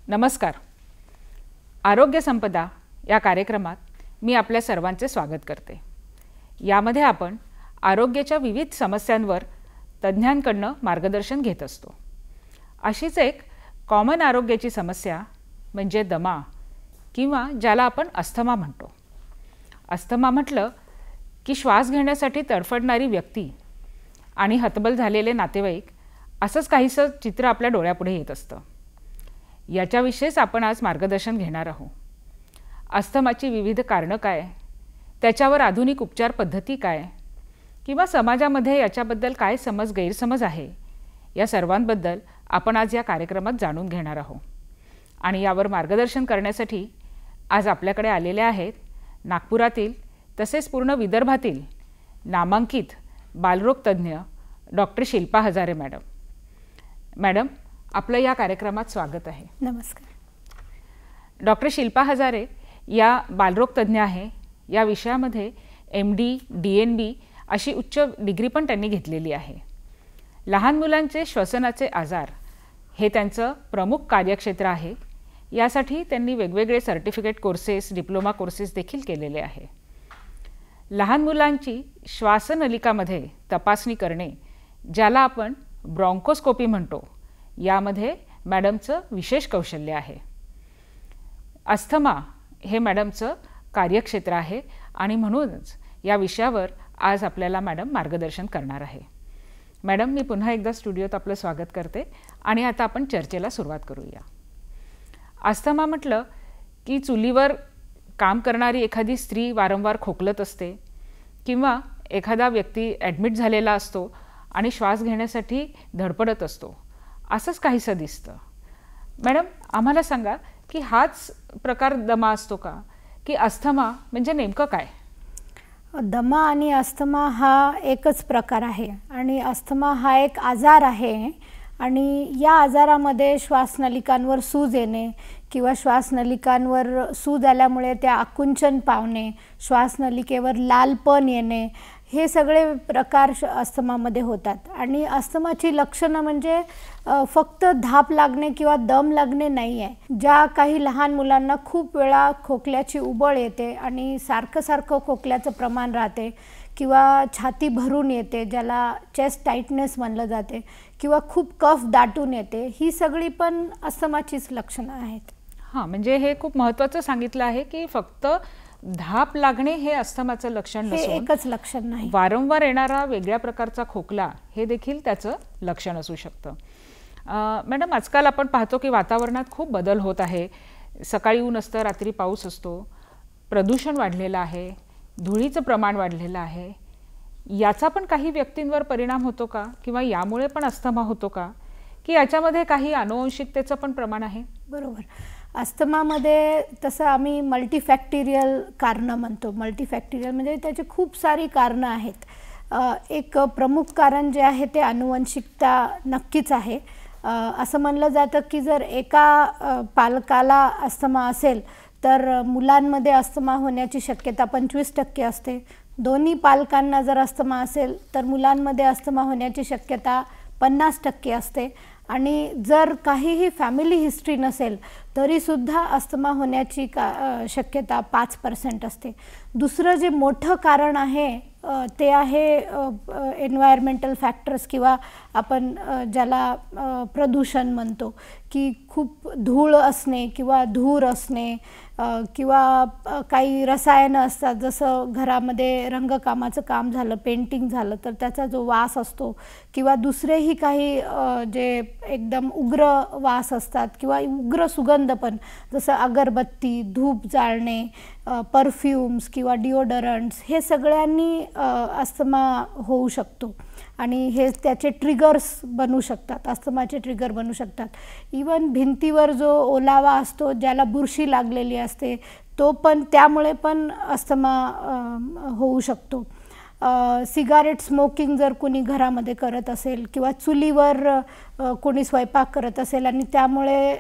नमस्कार. आरोग्य संपदा या कार्यक्रमात मी आपल्या सर्वांचे स्वागत करते. यामध्ये आपण आरोग्याच्या विविध समस्यांवर तज्ज्ञांकडून मार्गदर्शन घेत असतो. अशीच एक कॉमन आरोग्याची समस्या म्हणजे दमा किंवा ज्याला आपण अस्थमा म्हणतो. अस्थमा म्हटलं की श्वास घेण्यासाठी तडफडणारी व्यक्ती आणि हतबल झालेले नातेवाईक असंच काहीसं चित्र आपल्या डोळ्यापुढे येत असतं. याच्याविषयीच आपण आज मार्गदर्शन घेणार आहोत. अस्थमाची विविध कारणं काय, त्याच्यावर आधुनिक उपचार पद्धती काय, किंवा समाजामध्ये याच्याबद्दल काय गैरसमज आहे, या सर्वांबद्दल आपण आज या कार्यक्रमात जाणून घेणार आहोत. आणि यावर मार्गदर्शन करण्यासाठी आज आपल्याकडे आलेले आहेत नागपुरातील तसेच पूर्ण विदर्भातील नामांकित बालरोग तज्ज्ञ doctor Shilpa Hazare madam. Madam, आपलं या कार्यक्रमात स्वागत आहे. नमस्कार. डॉक्टर शिल्पा हजारे या बालरोग तज्ज्ञ आहे. या विषयामध्ये MD, DNB अशी उच्च डिग्री पण त्यांनी घेतलेली आहे. लहान मुलांचे श्वसनाचे आजार हे त्यांचं प्रमुख कार्यक्षेत्र आहे. यासाठी त्यांनी वेगवेगळे सर्टिफिकेट कोर्सेस, डिप्लोमा कोर्सेस देखील केलेले आहे. लहान मुलांची श्वासनलिकामध्ये तपासणी करणे, ज्याला आपण ब्रॉन्कोस्कोपी म्हणतो, यामध्ये मॅडमचं विशेष कौशल्य आहे. अस्थमा हे मॅडमचं कार्यक्षेत्र आहे आणि म्हणूनच या विषयावर आज आपल्याला मॅडम मार्गदर्शन करणार आहे. मॅडम, मी पुन्हा एकदा स्टुडिओत आपलं स्वागत करते आणि आता आपण चर्चेला सुरुवात करूया. अस्थमा म्हटलं की चुलीवर काम करणारी एखादी स्त्री वारंवार खोकलत असते किंवा एखादा व्यक्ती ॲडमिट झालेला असतो आणि श्वास घेण्यासाठी धडपडत असतो, असंच काहीसं दिसतं. मॅडम, आम्हाला सांगा की हाच प्रकार दमा असतो का, की अस्थमा म्हणजे नेमकं काय? दमा आणि अस्थमा हा एकच प्रकार आहे आणि अस्थमा हा एक आजार आहे आणि या आजारामध्ये श्वासनलिकांवर सूज येणे किंवा श्वासनलिकांवर सूज आल्यामुळे त्या आकुंचन पावणे, श्वासनलिकेवर लालपण येणे, हे सगळे प्रकार अस्थमामध्ये होतात. आणि अस्थमाची लक्षणं म्हणजे फक्त धाप लागणे किंवा दम लागणे नाही आहे. ज्या काही लहान मुलांना खूप वेळा खोकल्याची उबळ येते आणि सारखं खोकल्याचं प्रमाण राहते किंवा छाती भरून येते, ज्याला चेस्ट टाईटनेस म्हणलं जाते, किंवा खूप कफ दाटून येते, ही सगळी पण अस्थमाचीच लक्षणं आहेत. हां, म्हणजे हे खूप महत्त्वाचं सांगितलं आहे की फक्त धाप लागणे हे अस्थमाचं लक्षण नसून एकच लक्षण नाही, वारंवार येणारा वेगळ्या प्रकारचा खोकला हे देखील त्याचं लक्षण असू शकतं. मॅडम, आजकाल आपण पाहतो की वातावरणात खूप बदल होत आहे. सकाळी ऊन असतं, रात्री पाऊस असतो, प्रदूषण वाढलेलं आहे, धुळीचं प्रमाण वाढलेलं आहे. याचा पण काही व्यक्तींवर परिणाम होतो का, किंवा यामुळे पण अस्थमा होतो का, की याच्यामध्ये काही अनुवंशिकतेचं पण प्रमाण आहे? बरोबर. अस्थमामध्ये तसं आम्ही मल्टीफॅक्टोरियल कारणं म्हणतो. मल्टीफॅक्टोरियल म्हणजे त्याची खूप सारी कारणं आहेत. एक प्रमुख कारण जे आहे ते अनुवंशिकता नक्कीच आहे. असं म्हणलं जातं की जर एका पालकाला अस्थमा असेल तर मुलांमध्ये अस्थमा होण्याची शक्यता 25% असते. दोन्ही पालकांना जर अस्थमा असेल तर मुलांमध्ये अस्थमा होण्याची शक्यता 50% असते. आणि जर काहीही फॅमिली हिस्ट्री नसेल तरीसुद्धा अस्थमा होण्याची शक्यता 5% असते. दुसरं जे मोठं कारण आहे ते आहे एन्व्हायरमेंटल फॅक्टर्स किंवा आपण ज्याला प्रदूषण म्हणतो, की खूप धूळ असणे किंवा धूर असणे किंवा काही रसायनं असतात, जसं घरामध्ये रंगकामाचं काम झालं, पेंटिंग झालं तर त्याचा जो वास असतो, किंवा दुसरेही काही जे एकदम उग्र वास असतात किंवा उग्र सुगंध पण, जसं अगरबत्ती, धूप जाळणे, परफ्यूम्स किंवा डिओडरंट्स, हे सगळ्यांनी अस्थमा होऊ शकतो आणि हे त्याचे ट्रिगर्स बनू शकतात, अस्थमाचे ट्रिगर बनू शकतात. इवन भिंतीवर जो ओलावा असतो, ज्याला बुरशी लागलेली असते, तो पण त्यामुळे पण अस्थमा होऊ शकतो. सिगारेट स्मोकिंग जर कोणी घरामध्ये करत असेल किंवा चुलीवर कोणी स्वयंपाक करत असेल आणि त्यामुळे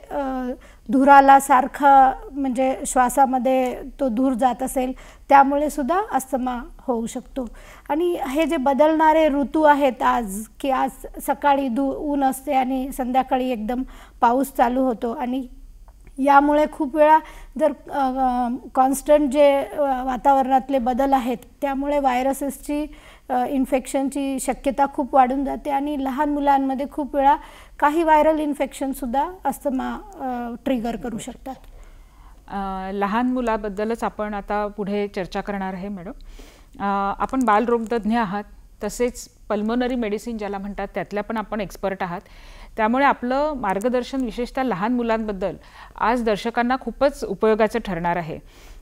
धुराला सारखा म्हणजे श्वासामध्ये तो धूर जात असेल, त्यामुळे सुद्धा अस्थमा होऊ शकतो. आणि हे जे बदलणारे ऋतू आहेत आज, की आज सकाळी ऊन असते आणि संध्याकाळी एकदम पाऊस चालू होतो आणि यामुळे खूप वेळा जर कॉन्स्टंट जे वातावरणातले बदल आहेत त्यामुळे व्हायरसेसची इन्फेक्शनची शक्यता खूप वाढून जाते आणि लहान मुलांमध्ये खूप वेळा काही व्हायरल इन्फेक्शनसुद्धा अस्थमा ट्रिगर करू शकतात. लहान मुलाबद्दलच आपण आता पुढे चर्चा करणार आहे मॅडम. आपण बालरोगतज्ञ आहात, तसेच पल्मोनरी मेडिसिन ज्याला म्हणतात त्यातल्या पण आपण एक्सपर्ट आहात. त्यामुळे आपलं मार्गदर्शन विशेषतः लहान मुलांबद्दल आज दर्शकांना खूपच उपयोगाचं ठरणार आहे.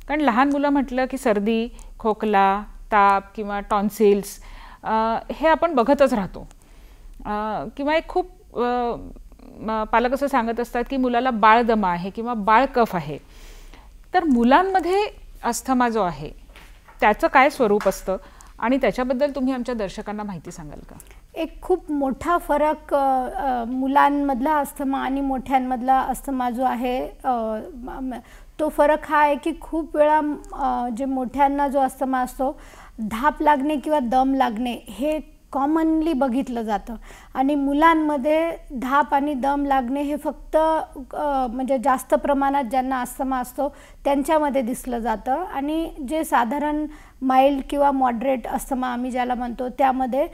कारण लहान मुलं म्हटलं की सर्दी, खोकला, ताप किंवा टॉन्सिल्स हे आपण बघतच राहतो. किंवा एक खूप पालक असं सांगत असतात की मुलाला बाळदमा आहे किंवा बाळ कफ आहे. तर मुलांमध्ये अस्थमा जो आहे त्याचं काय स्वरूप असतं आणि त्याच्याबद्दल तुम्ही आमच्या दर्शकांना माहिती सांगाल का? एक खूप मोठा फरक मुलांमधला अस्थमा आणि मोठ्यांमधला अस्थमा जो आहे तो फरक हा आहे की खूप वेळा जे मोठ्यांना जो अस्थमा असतो धाप लागणे किंवा दम लागणे हे कॉमनली बघितलं जातं आणि मुलांमध्ये धाप आणि दम लागणे हे फक्त म्हणजे जास्त प्रमाणात ज्यांना अस्थमा असतो त्यांच्यामध्ये दिसलं जातं आणि जे साधारण माइल्ड किंवा मॉडरेट अस्थमा आम्ही ज्याला म्हणतो त्यामध्ये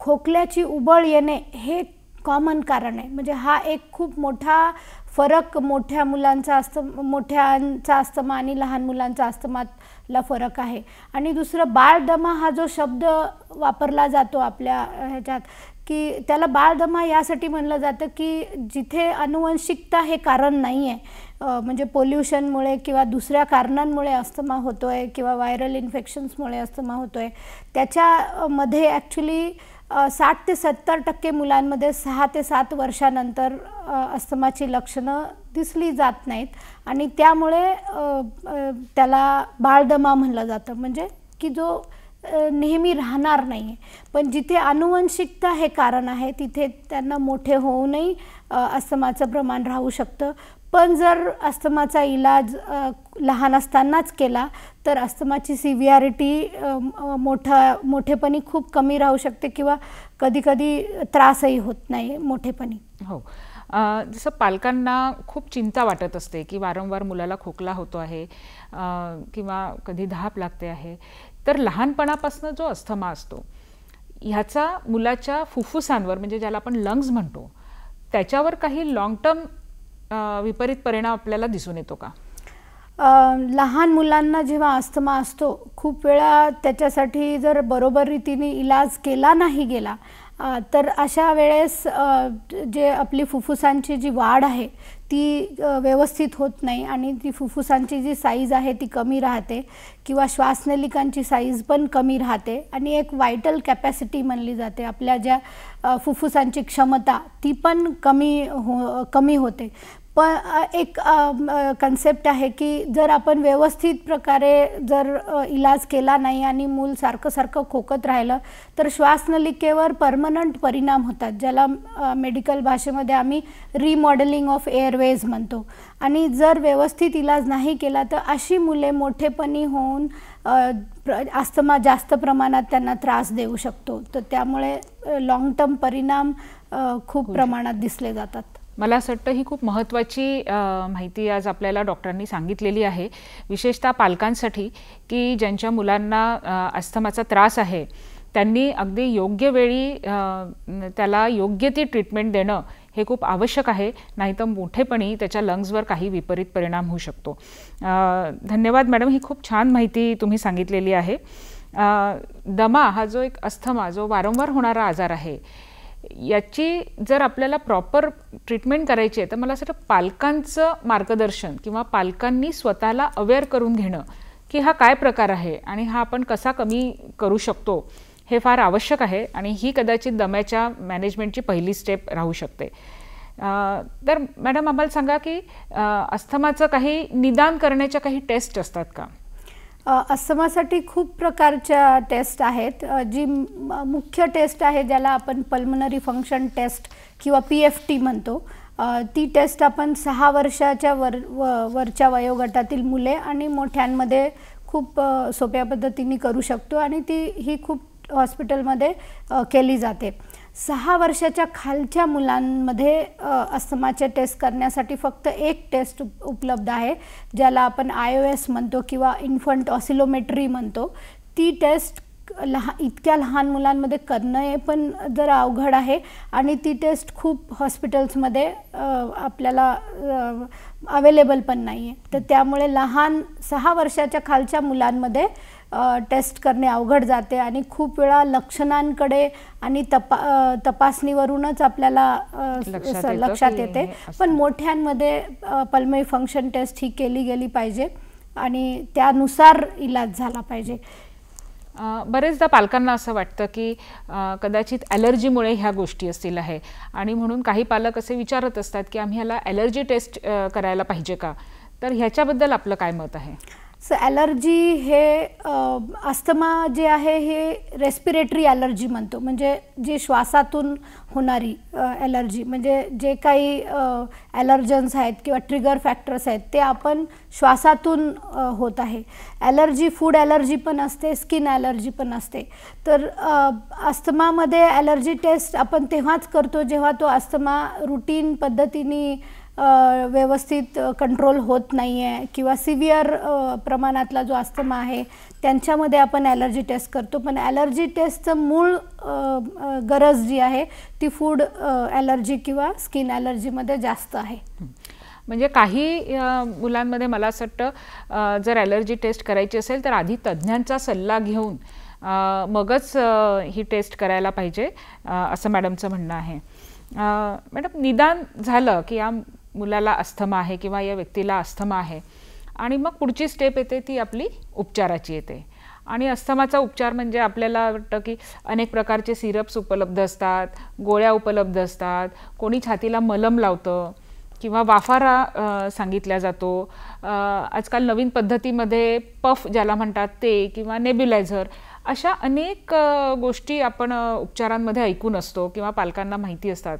खोकल्याची उबळ येणे हे कॉमन कारण आहे. म्हणजे हा एक खूप मोठा फरक मोठ्यांचा अस्थमा आणि लहान मुलांचा अस्थमातला फरक आहे. आणि दुसरं बाळदमा हा जो शब्द वापरला जातो आपल्या ह्याच्यात की त्याला बाळदमा यासाठी म्हणलं जातं की जिथे अनुवंशिकता हे कारण नाही आहे, म्हणजे पोल्युशनमुळे किंवा दुसऱ्या कारणांमुळे अस्थमा होतो आहे किंवा व्हायरल इन्फेक्शन्समुळे अस्थमा होतो आहे, त्याच्यामध्ये ॲक्च्युली 60 ते 70% मुलांमध्ये 6 ते 7 वर्षानंतर अस्थमाची लक्षणं दिसली जात नाहीत आणि त्यामुळे त्याला बाळदमा म्हणलं जातं. म्हणजे की जो नेहमी राहणार नाही आहे. पण जिथे अनुवंशिकता हे कारण आहे तिथे त्यांना मोठे होऊनही अस्थमाचं प्रमाण राहू शकतं. पण जर अस्थमाचा इलाज लहान असतानाच केला तर अस्थमाची सिव्हियारिटी मोठेपणी खूप कमी राहू शकते किंवा कधीकधी त्रासही होत नाही मोठेपणी. हो, जसं पालकांना खूप चिंता वाटत असते की वारंवार मुलाला खोकला होतो आहे किंवा कधी धाप लागते आहे, तर लहानपणापासून जो अस्थमा असतो ह्याचा मुलाच्या फुफ्फुसांवर म्हणजे ज्याला आपण लंग्स म्हणतो त्याच्यावर काही लॉंग टर्म विपरीत परिणाम आपल्याला दिसून येतो का? लहान मुलांना जेव्हा अस्थमा असतो खूप वेळा त्याच्यासाठी जर बरोबर रीतीने इलाज केला नाही गेला तर अशा वेळेस जे आपली फुफ्फुसांची जी वाढ आहे ती व्यवस्थित होत नाही आणि ती फुफ्फुसांची जी साईज आहे ती कमी राहते किंवा श्वासनलिकांची साईज पण कमी राहते आणि एक व्हायटल कॅपॅसिटी म्हणली जाते, आपल्या ज्या फुफ्फुसांची क्षमता ती पण कमी होते. पण एक कन्सेप्ट आहे की जर आपण व्यवस्थित प्रकारे जर इलाज केला नाही आणि मूल सारखं खोकत राहिलं तर श्वासनलिकेवर परमनंट परिणाम होतात, ज्याला मेडिकल भाषेमध्ये आम्ही रिमॉडेलिंग ऑफ एअरवेज म्हणतो. आणि जर व्यवस्थित इलाज नाही केला तर अशी मुले मोठेपणी होऊन अस्थमा जास्त प्रमाणात त्यांना त्रास देऊ शकतो. तर त्यामुळे लॉंग टर्म परिणाम खूप प्रमाणात दिसले जातात. मला असं वाटतं ही खूप महत्त्वाची माहिती आज आपल्याला डॉक्टरांनी सांगितलेली आहे, विशेषतः पालकांसाठी की ज्यांच्या मुलांना अस्थमाचा त्रास आहे त्यांनी अगदी योग्य वेळी त्याला योग्य ती ट्रीटमेंट देणं हे खूप आवश्यक आहे, नाहीतर मोठेपणी त्याच्या लंग्सवर काही विपरीत परिणाम होऊ शकतो. धन्यवाद मॅडम, ही खूप छान माहिती तुम्ही सांगितलेली आहे. दमा हा जो एक अस्थमा जो वारंवार होणारा आजार आहे याची जर आपल्याला प्रॉपर ट्रीटमेंट करायची आहे तर मला असं वाटतं पालकांचं मार्गदर्शन किंवा पालकांनी स्वतःला अवेअर करून घेणं की हा काय प्रकार आहे आणि हा आपण कसा कमी करू शकतो हे फार आवश्यक आहे आणि ही कदाचित दम्याच्या मॅनेजमेंटची पहिली स्टेप राहू शकते. तर मॅडम आम्हाला सांगा की अस्थमाचं काही निदान करण्याच्या काही टेस्ट असतात का? अस्थमासाठी खूप प्रकारच्या टेस्ट आहेत. जी मुख्य टेस्ट आहे ज्याला आपण पल्मनरी फंक्शन टेस्ट किंवा PFT म्हणतो, ती टेस्ट आपण 6 वर्षाच्या वरच्या वयोगटातील मुले आणि मोठ्यांमध्ये खूप सोप्या पद्धतीने करू शकतो आणि ही खूप हॉस्पिटलमध्ये केली जाते. 6 वर्षाच्या खालच्या मुलांमध्ये अस्थमाचे टेस्ट करण्यासाठी फक्त एक टेस्ट उपलब्ध आहे, ज्याला आपण IOS म्हणतो किंवा इन्फंट ऑसिलोमेट्री म्हणतो. ती टेस्ट इतक्या लहान मुलांमध्ये करणं हे पण जरा अवघड आहे आणि ती टेस्ट खूप हॉस्पिटल्समध्ये आपल्याला अवेलेबल पण नाही आहे. तर त्यामुळे 6 वर्षाच्या खालच्या मुलांमध्ये टेस्ट करणे अवघड जाते आणि खूप वेळा लक्षणांकडे आणि तपासणीवरूनच आपल्याला लक्षात येते. पण मोठ्यांमध्ये पल्मोनरी फंक्शन टेस्ट ही केली गेली पाहिजे आणि त्यानुसार इलाज झाला पाहिजे. बरेचदा पालकांना असं वाटतं की कदाचित ॲलर्जीमुळे ह्या गोष्टी असतील आहे आणि म्हणून काही पालक असे विचारत असतात की आम्ही ह्याला ॲलर्जी टेस्ट करायला पाहिजे का? तर ह्याच्याबद्दल आपलं काय मत आहे? ॲलर्जी हे अस्थमा जे आहे हे रेस्पिरेटरी ॲलर्जी म्हणतो, म्हणजे जी श्वासातून होणारी ॲलर्जी, म्हणजे जे काही ॲलर्जन्स आहेत किंवा ट्रिगर फॅक्टर्स आहेत ते आपण श्वासातून होत आहे. ॲलर्जी फूड ॲलर्जी पण असते, स्किन ॲलर्जी पण असते. तर अस्थमामध्ये ॲलर्जी टेस्ट आपण तेव्हाच करतो जेव्हा तो अस्थमा रुटीन पद्धतीने व्यवस्थित कंट्रोल होत नाही आहे किंवा सिव्हिअर प्रमाणातला जो अस्थमा आहे त्यांच्यामध्ये आपण ॲलर्जी टेस्ट करतो. पण ॲलर्जी टेस्टचं मूळ गरज जी आहे ती फूड ॲलर्जी किंवा स्किन ॲलर्जीमध्ये जास्त आहे. म्हणजे काही मुलांमध्ये मला असं वाटतं जर ॲलर्जी टेस्ट करायची असेल तर आधी तज्ज्ञांचा सल्ला घेऊन मगच ही टेस्ट करायला पाहिजे असं मॅडमचं म्हणणं आहे. मॅडम, निदान झालं की या मुलाला अस्थमा आहे किंवा या व्यक्तीला अस्थमा आहे आणि मग पुढची स्टेप येते ती आपली उपचाराची येते. आणि अस्थमाचा उपचार म्हणजे आपल्याला वाटतं की अनेक प्रकारचे सिरप्स उपलब्ध असतात, गोळ्या उपलब्ध असतात, कोणी छातीला मलम लावतं किंवा वाफारा सांगितला जातो. आजकाल नवीन पद्धतीमध्ये पफ ज्याला म्हणतात ते किंवा नेब्युलायझर, अशा अनेक गोष्टी आपण उपचारांमध्ये ऐकून असतो किंवा पालकांना माहिती असतात.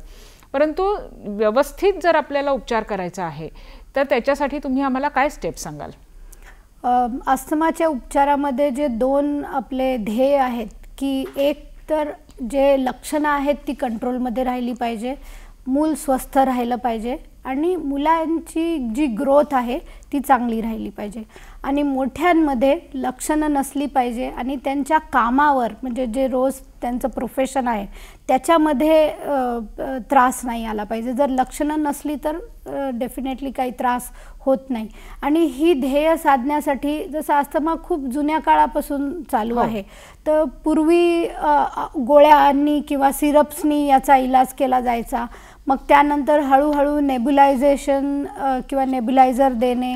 परंतु व्यवस्थित जर आपल्याला उपचार करायचा आहे तर त्याच्यासाठी तुम्ही आम्हाला काय स्टेप सांगाल? अस्थमाच्या उपचारामध्ये जे 2 आपले ध्येय आहेत की एक तर जे लक्षणं आहेत ती कंट्रोलमध्ये राहिली पाहिजे, मूल स्वस्थ राहिलं पाहिजे आणि मुलांची जी ग्रोथ आहे ती चांगली राहिली पाहिजे. आणि मोठ्यांमध्ये लक्षणं नसली पाहिजे आणि त्यांच्या कामावर, म्हणजे जे रोज त्यांचं प्रोफेशन आहे त्याच्यामध्ये त्रास नाही आला पाहिजे. जर लक्षणं नसली तर डेफिनेटली काही त्रास होत नाही. आणि ही ध्येय साधण्यासाठी जसं अस्थमा खूप जुन्या काळापासून चालू आहे, तर पूर्वी गोळ्यांनी किंवा सिरप्सनी याचा इलाज केला जायचा. मग त्यानंतर हळूहळू नेब्युलायझेशन किंवा नेब्युलायझर देणे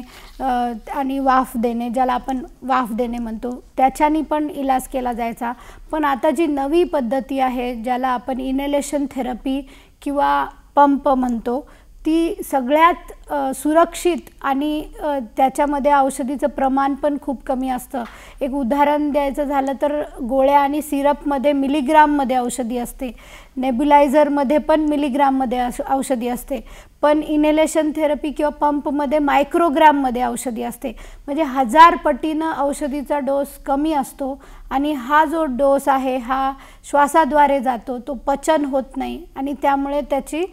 आणि वाफ देणे, ज्याला आपण वाफ देणे म्हणतो, त्याच्यानी पण इलाज केला जायचा. पण आता जी नवी पद्धती आहे ज्याला आपण इनहेलेशन थेरपी किंवा पंप म्हणतो, ती सगळ्यात सुरक्षित आणि त्याच्यामध्ये औषधीचं प्रमाण पण खूप कमी असतं. एक उदाहरण द्यायचं झालं तर गोळ्या आणि सिरपमध्ये मिलीग्राममध्ये औषधी असते, नेब्युलायझरमध्ये पण मिलीग्राममध्ये औषधी असते, पण इनहेलेशन थेरपी किंवा पंपमध्ये मायक्रोग्राममध्ये औषधी असते. म्हणजे 1000 पटीनं औषधीचा डोस कमी असतो आणि हा जो डोस आहे हा श्वासाद्वारे जातो, तो पचन होत नाही आणि त्यामुळे त्याची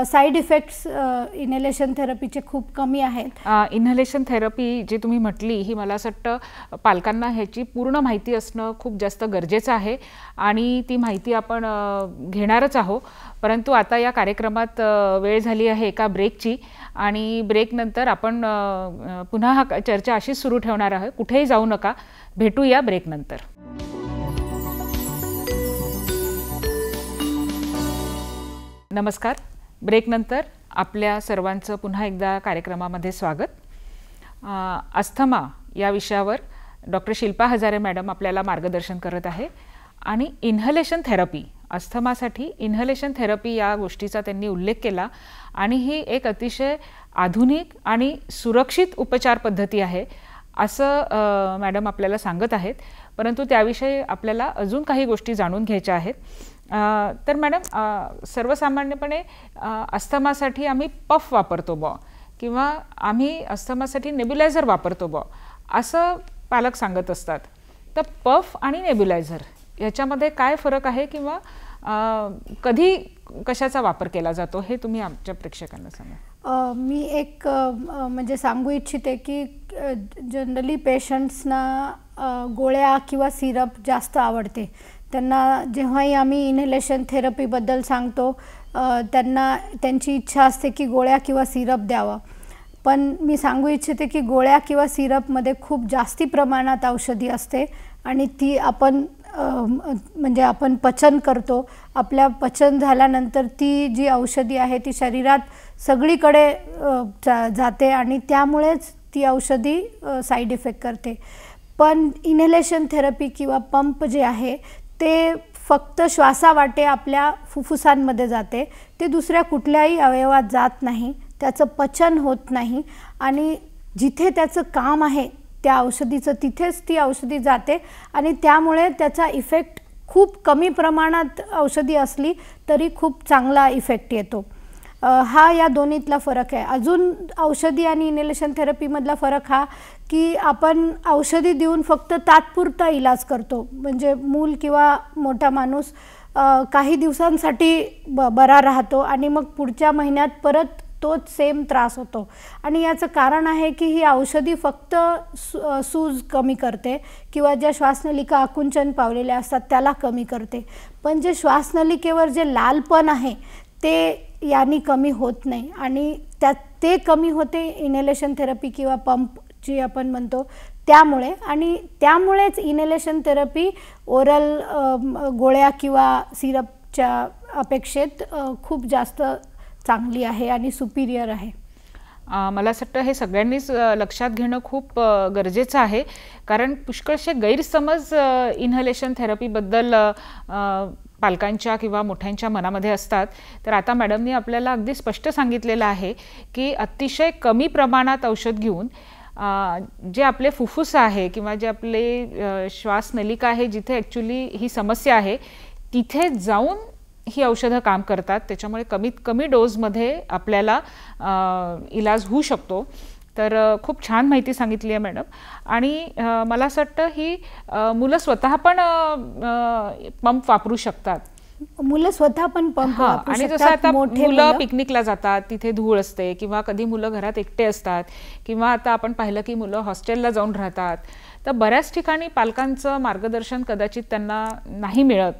साईड इफेक्ट्स इनहेलेशन थेरपीचे खूप कमी आहेत. इनहेलेशन थेरपी जी तुम्ही म्हटली ही मला असं वाटतं पालकांना ह्याची पूर्ण माहिती असणं खूप जास्त गरजेचं आहे आणि ती माहिती आपण घेणारच आहोत. परंतु आता या कार्यक्रमात वेळ झाली आहे एका ब्रेकची आणि ब्रेकनंतर आपण पुन्हा हा चर्चा अशीच सुरू ठेवणार आहोत. कुठेही जाऊ नका, भेटूया ब्रेकनंतर. नमस्कार. ब्रेकनंतर आपल्या सर्वांचं पुन्हा एकदा कार्यक्रमामध्ये स्वागत. अस्थमा या विषयावर डॉक्टर शिल्पा हजारे मॅडम आपल्याला मार्गदर्शन करत आहे आणि इन्हलेशन थेरपी, अस्थमासाठी इन्हलेशन थेरपी या गोष्टीचा त्यांनी उल्लेख केला आणि ही एक अतिशय आधुनिक आणि सुरक्षित उपचार पद्धती आहे असं मॅडम आपल्याला सांगत आहेत. परंतु त्याविषयी आपल्याला अजून काही गोष्टी जाणून घ्यायच्या आहेत. तर मॅडम, सर्वसामान्यपणे अस्थमासाठी आम्ही पफ वापरतो बॉ किंवा आम्ही अस्थमासाठी नेब्युलायझर वापरतो बॉ असं पालक सांगत असतात. तर पफ आणि नेब्युलायझर याच्यामध्ये काय फरक आहे किंवा कधी कशाचा वापर केला जातो हे तुम्ही आमच्या प्रेक्षकांना सांगा. मी एक म्हणजे सांगू इच्छिते की जनरली पेशंट्सना गोळ्या किंवा सिरप जास्त आवडते. त्यांना जेव्हाही आम्ही इनहेलेशन थेरपीबद्दल सांगतो त्यांना त्यांची इच्छा असते की गोळ्या किंवा सिरप द्यावं. पण मी सांगू इच्छिते की गोळ्या किंवा सिरपमध्ये खूप जास्ती प्रमाणात औषधी असते आणि ती आपण म्हणजे आपण पचन करतो. आपल्या पचन झाल्यानंतर ती जी औषधी आहे ती शरीरात सगळीकडे जाते आणि त्यामुळेच ती औषधी साईड इफेक्ट करते. पण इनहेलेशन थेरपी किंवा पंप जे आहे ते फक्त श्वासावाटे आपल्या फुफ्फुसांमध्ये जाते. ते दुसऱ्या कुठल्याही अवयवात जात नाही, त्याचं पचन होत नाही आणि जिथे त्याचं काम आहे त्या औषधीचं तिथेच ती औषधी जाते आणि त्यामुळे त्याचा इफेक्ट खूप कमी प्रमाणात औषधी असली तरी खूप चांगला इफेक्ट येतो. हा या दोन्हीतला फरक आहे. अजून औषधी आणि इनहेलेशन थेरपीमधला फरक हा की आपण औषधी देऊन फक्त तात्पुरता इलाज करतो. म्हणजे मूल किंवा मोठा माणूस काही दिवसांसाठी बरा राहतो आणि मग पुढच्या महिन्यात परत तोच सेम त्रास होतो. आणि याचं कारण आहे की ही औषधी फक्त सूज कमी करते किंवा ज्या श्वासनलिका आकुंचन पावलेल्या असतात त्याला कमी करते. पण जे श्वासनलिकेवर जे लालपण आहे ते यानी कमी होत नाही आणि ते कमी होते इनहेलेशन थेरपी किंवा पंप जी आपण म्हणतो त्यामुळे. आणि त्यामुळेच इनहेलेशन थेरपी ओरल गोळ्या किंवा सिरपच्या अपेक्षेत खूप जास्त चांगली आहे आणि सुपिरियर आहे. मला असं वाटतं हे सगळ्यांनीच लक्षात घेणं खूप गरजेचं आहे, कारण पुष्कळसे गैरसमज इनहेलेशन थेरपीबद्दल पालकांच्या किंवा मोठ्यांच्या मनामध्ये असतात. तर आता मॅडमनी आपल्याला अगदी स्पष्ट सांगितलेलं आहे की अतिशय कमी प्रमाणात औषध घेऊन जे आपले फुफ्फुस आहे किंवा जे आपले श्वासनलिका आहे जिथे ॲक्च्युली ही समस्या आहे तिथे जाऊन ही औषधं काम करतात. त्याच्यामुळे कमीत कमी डोजमध्ये आपल्याला इलाज होऊ शकतो. तर खूप छान माहिती सांगितली आहे मॅडम. आणि मला असं वाटतं ही मुलं स्वतः पण पंप वापरू शकतात. मुलं स्वतः पण पंप वापरू आणि शकतात. जसं आता मुलं पिकनिकला जातात तिथे धूळ असते किंवा कधी मुलं घरात एकटे असतात किंवा आता आपण पाहिलं की मुलं हॉस्टेलला जाऊन राहतात. तर बऱ्याच ठिकाणी पालकांचं मार्गदर्शन कदाचित त्यांना नाही मिळत.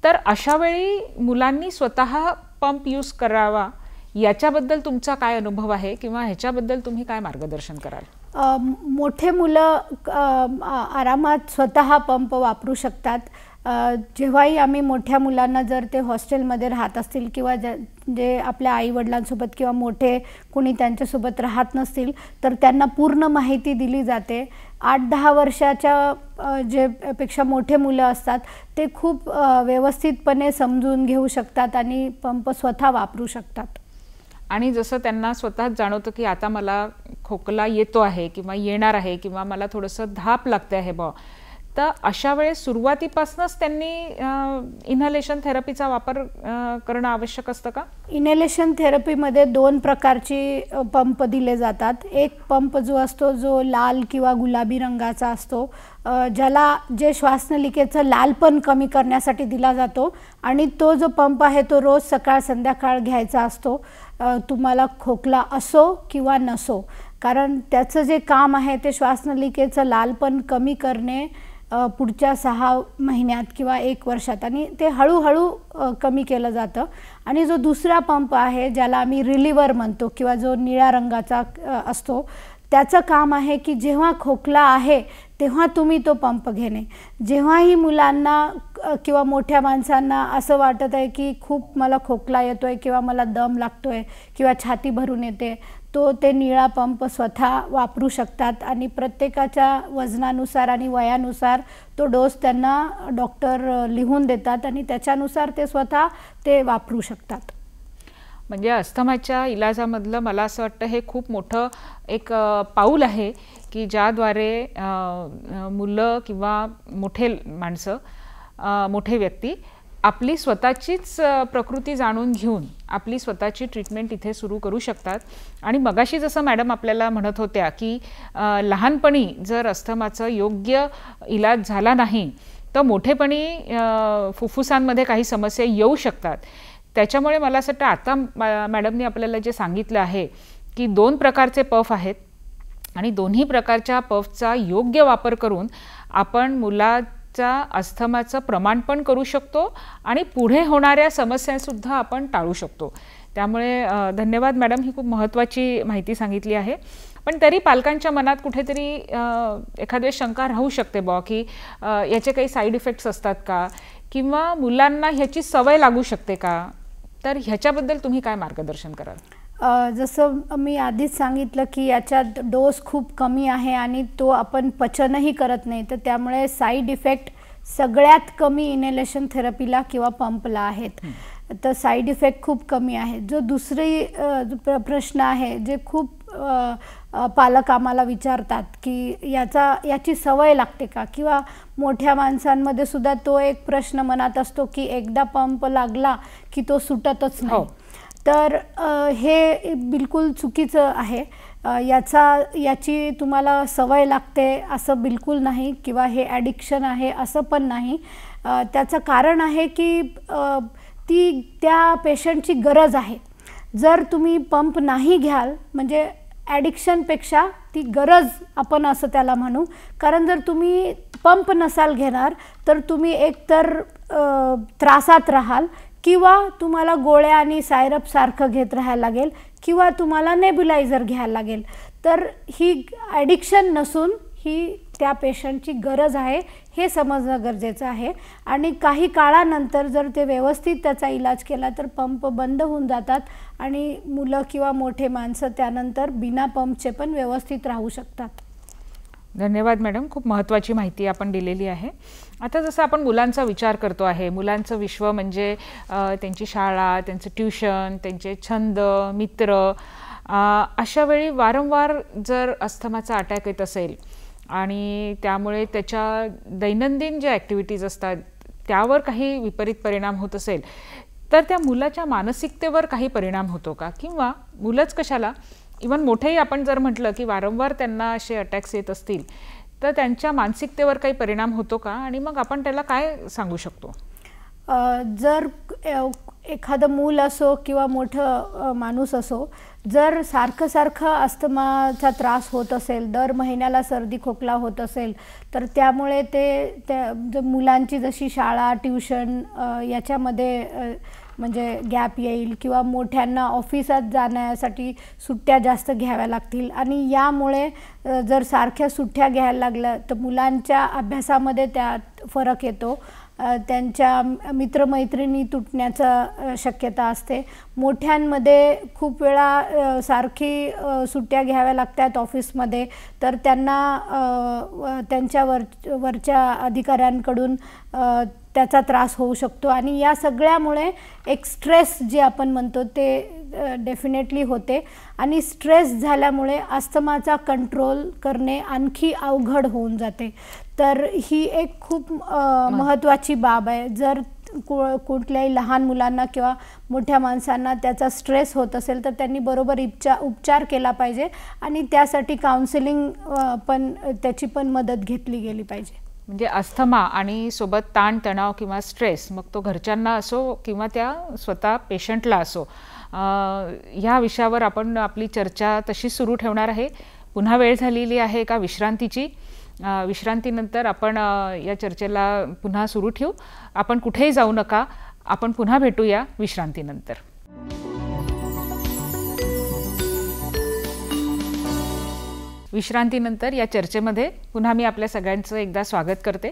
तर अशा वेळी मुलांनी स्वतः पंप यूज करावा याच्याबद्दल तुमचा काय अनुभव आहे किंवा ह्याच्याबद्दल तुम्ही काय मार्गदर्शन कराल? मोठे मुलं आरामात स्वतः पंप वापरू शकतात. जेव्हाही आम्ही मोठ्या मुलांना जर ते हॉस्टेलमध्ये राहत असतील किंवा जे आपल्या आईवडिलांसोबत किंवा मोठे कोणी त्यांच्यासोबत राहत नसतील तर त्यांना पूर्ण माहिती दिली जाते. 8-10 वर्षाच्या जे पेक्षा मोठे मुलं असतात ते खूप व्यवस्थितपणे समजून घेऊ शकतात आणि पंप स्वतः वापरू शकतात. आणि जसं त्यांना स्वतःच जाणवतं की आता मला खोकला येतो आहे किंवा येणार आहे किंवा मला थोडंसं धाप लागते आहे बा, तर अशा वेळेस सुरुवातीपासूनच त्यांनी इनहेलेशन थेरपीचा वापर करणं आवश्यक असतं का? इनहेलेशन थेरपीमध्ये 2 प्रकारची पंप दिले जातात. एक पंप जो असतो जो लाल किंवा गुलाबी रंगाचा असतो, ज्याला जे श्वासनलिकेचं लालपण कमी करण्यासाठी दिला जातो आणि तो जो पंप आहे तो रोज सकाळ संध्याकाळ घ्यायचा असतो, तुम्हाला खोकला असो किंवा नसो. कारण त्याचं जे काम आहे ते श्वासनलिकेचं लालपण कमी करणे पुढच्या 6 महिन्यात किंवा 1 वर्षात आणि ते हळूहळू कमी केलं जातं. आणि जो दुसरा पंप आहे ज्याला आम्ही रिलीवर म्हणतो किंवा जो निळ्या रंगाचा असतो, त्याचं काम आहे की जेव्हा खोकला आहे तेव्हा तुम्ही तो पंप घेणे. जेव्हाही मुलांना किंवा मोठ्या माणसांना असं वाटत आहे की खूप मला खोकला येतो आहे किंवा मला दम लागतो आहे किंवा छाती भरून येते, ते निळा पंप स्वतः वापरू शकतात आणि प्रत्येकाच्या वजनानुसार आणि वयानुसार तो डोस त्यांना डॉक्टर लिहून देतात आणि त्याच्यानुसार ते स्वतः ते वापरू शकतात. म्हणजे अस्थमाच्या इलाजामधलं मला असं वाटतं हे खूप मोठं एक पाऊल आहे की ज्याद्वारे मुलं किंवा मोठे माणसं, मोठे व्यक्ती आपली स्वतःचीच प्रकृती जाणून घेऊन आपली स्वतःची ट्रीटमेंट इथे सुरू करू शकतात. आणि मगाशी जसं मॅडम आपल्याला म्हणत होत्या की लहानपणी जर अस्थमाचा योग्य इलाज झाला नाही तर मोठेपणी फुफ्फुसांमध्ये काही समस्या येऊ शकतात. त्याच्यामुळे मला असं वाटतं आता मॅडमनी आपल्याला जे सांगितलं आहे की 2 प्रकारचे पफ आहेत आणि दोन्ही प्रकारच्या पफचा योग्य वापर करून आपण मुलाचा अस्थमाचं प्रमाण पण करू शकतो आणि पुढे होणाऱ्या समस्यासुद्धा आपण टाळू शकतो. त्यामुळे धन्यवाद मॅडम, ही खूप महत्त्वाची माहिती सांगितली आहे. पण तरी पालकांच्या मनात कुठेतरी एखादी शंका राहू शकते की याचे काही साईड इफेक्ट्स असतात का, किंवा मुलांना ह्याची सवय लागू शकते का, तर ह्याच्याबद्दल तुम्ही काय मार्गदर्शन कराल? जसं मी आधीच सांगितलं की याच्यात डोस खूप कमी आहे आणि तो आपण पचनही करत नाही, तर त्यामुळे साईड इफेक्ट सगळ्यात कमी इनहेलेशन थेरपीला किंवा पंपला आहेत. तर साईड इफेक्ट खूप कमी आहे. जो दुसरी प्रश्न आहे जे खूप पालक आम्हाला विचारतात की याची सवय लागते का, किंवा मोठ्या माणसांमध्ये सुद्धा तो एक प्रश्न मनात असतो की एकदा पंप लागला की तो सुटतच नाही. तर हे बिलकुल चुकीचं आहे. याची तुम्हाला सवय लागते असं बिलकुल नाही, किंवा हे ॲडिक्शन आहे असं पण नाही. त्याचं कारण आहे की ती त्या पेशंटची गरज आहे. जर तुम्ही पंप नाही घ्याल म्हणजे ॲडिक्शनपेक्षा ती गरज आपण असं त्याला म्हणू. कारण जर तुम्ही पंप नसाल घेणार तर तुम्ही एकतर त्रासात राहाल, किंवा तुम्हाला गोळ्या आणि सायरप सारखं घेत राहायला लागेल, किंवा तुम्हाला नेब्युलायझर घ्यायला लागेल. तर ही ॲडिक्शन नसून ही त्या पेशंटची गरज आहे हे समजणं गरजेचं आहे. आणि काही काळानंतर जर ते व्यवस्थित त्याचा इलाज केला तर पंप बंद होऊन जातात आणि मुलं किंवा मोठे माणसं त्यानंतर बिना पंपचे पण व्यवस्थित राहू शकतात. धन्यवाद मॅडम, खूप महत्त्वाची माहिती आपण दिलेली आहे. आता जसं आपण मुलांचा विचार करतो आहे, मुलांचं विश्व म्हणजे त्यांची शाळा, त्यांचं ट्युशन, त्यांचे छंद, मित्र, अशा वेळी वारंवार जर अस्थमाचा अटॅक येत असेल आणि त्यामुळे त्याच्या दैनंदिन ज्या ॲक्टिव्हिटीज असतात त्यावर काही विपरीत परिणाम होत असेल, तर त्या मुलाच्या मानसिकतेवर काही परिणाम होतो का? किंवा मुलंच कशाला, इवन मोठेही आपण जर म्हटलं की वारंवार त्यांना असे अटॅक्स येत असतील तर त्यांच्या मानसिकतेवर काही परिणाम होतो का, आणि मग आपण त्याला काय सांगू शकतो? जर एखादं मूल असो किंवा मोठं माणूस असो, जर सारखं अस्थमाचा त्रास होत असेल, दर महिन्याला सर्दी खोकला होत असेल, तर त्यामुळे त्या मुलांची जशी शाळा, ट्युशन याच्यामध्ये म्हणजे गॅप येईल, किंवा मोठ्यांना ऑफिसात जाण्यासाठी सुट्ट्या जास्त घ्याव्या लागतील. आणि यामुळे जर सारख्या सुट्ट्या घ्यायला लागल्या तर मुलांच्या अभ्यासामध्ये त्यात फरक येतो, त्यांच्या मित्रमैत्रिणी तुटण्याचा शक्यता असते. मोठ्यांमध्ये खूप वेळा सारखी सुट्ट्या घ्याव्या लागतात ऑफिसमध्ये, तर त्यांना त्यांच्या वरच्या अधिकाऱ्यांकडून त्याचा त्रास होऊ शकतो. आणि या सगळ्यामुळे एक स्ट्रेस जे आपण म्हणतो ते डेफिनेटली होते, आणि स्ट्रेस झाल्यामुळे अस्थमाचा कंट्रोल करणे आणखी अवघड होऊन जाते. तर ही एक खूप महत्त्वाची बाब आहे. जर कुठल्याही लहान मुलांना किंवा मोठ्या माणसांना त्याचा स्ट्रेस होत असेल तर त्यांनी बरोबर उपचार केला पाहिजे, आणि त्यासाठी काउन्सिलिंग पण त्याची पण मदत घेतली गेली पाहिजे. म्हणजे अस्थमा आणि सोबत ताण तणाव किंवा स्ट्रेस, मग तो घरच्यांना असो किंवा त्या स्वतः पेशंटला असो, ह्या विषयावर आपण आपली चर्चा तशी सुरू ठेवणार आहे. पुन्हा वेळ झालेली आहे एका विश्रांतीची. विश्रांतीनंतर आपण या चर्चेला पुन्हा सुरू ठेवू. आपण कुठेही जाऊ नका, आपण पुन्हा भेटूया विश्रांतीनंतर. विश्रांतीनंतर या चर्चेमध्ये पुन्हा मी आपल्या सगळ्यांचं एकदा स्वागत करते.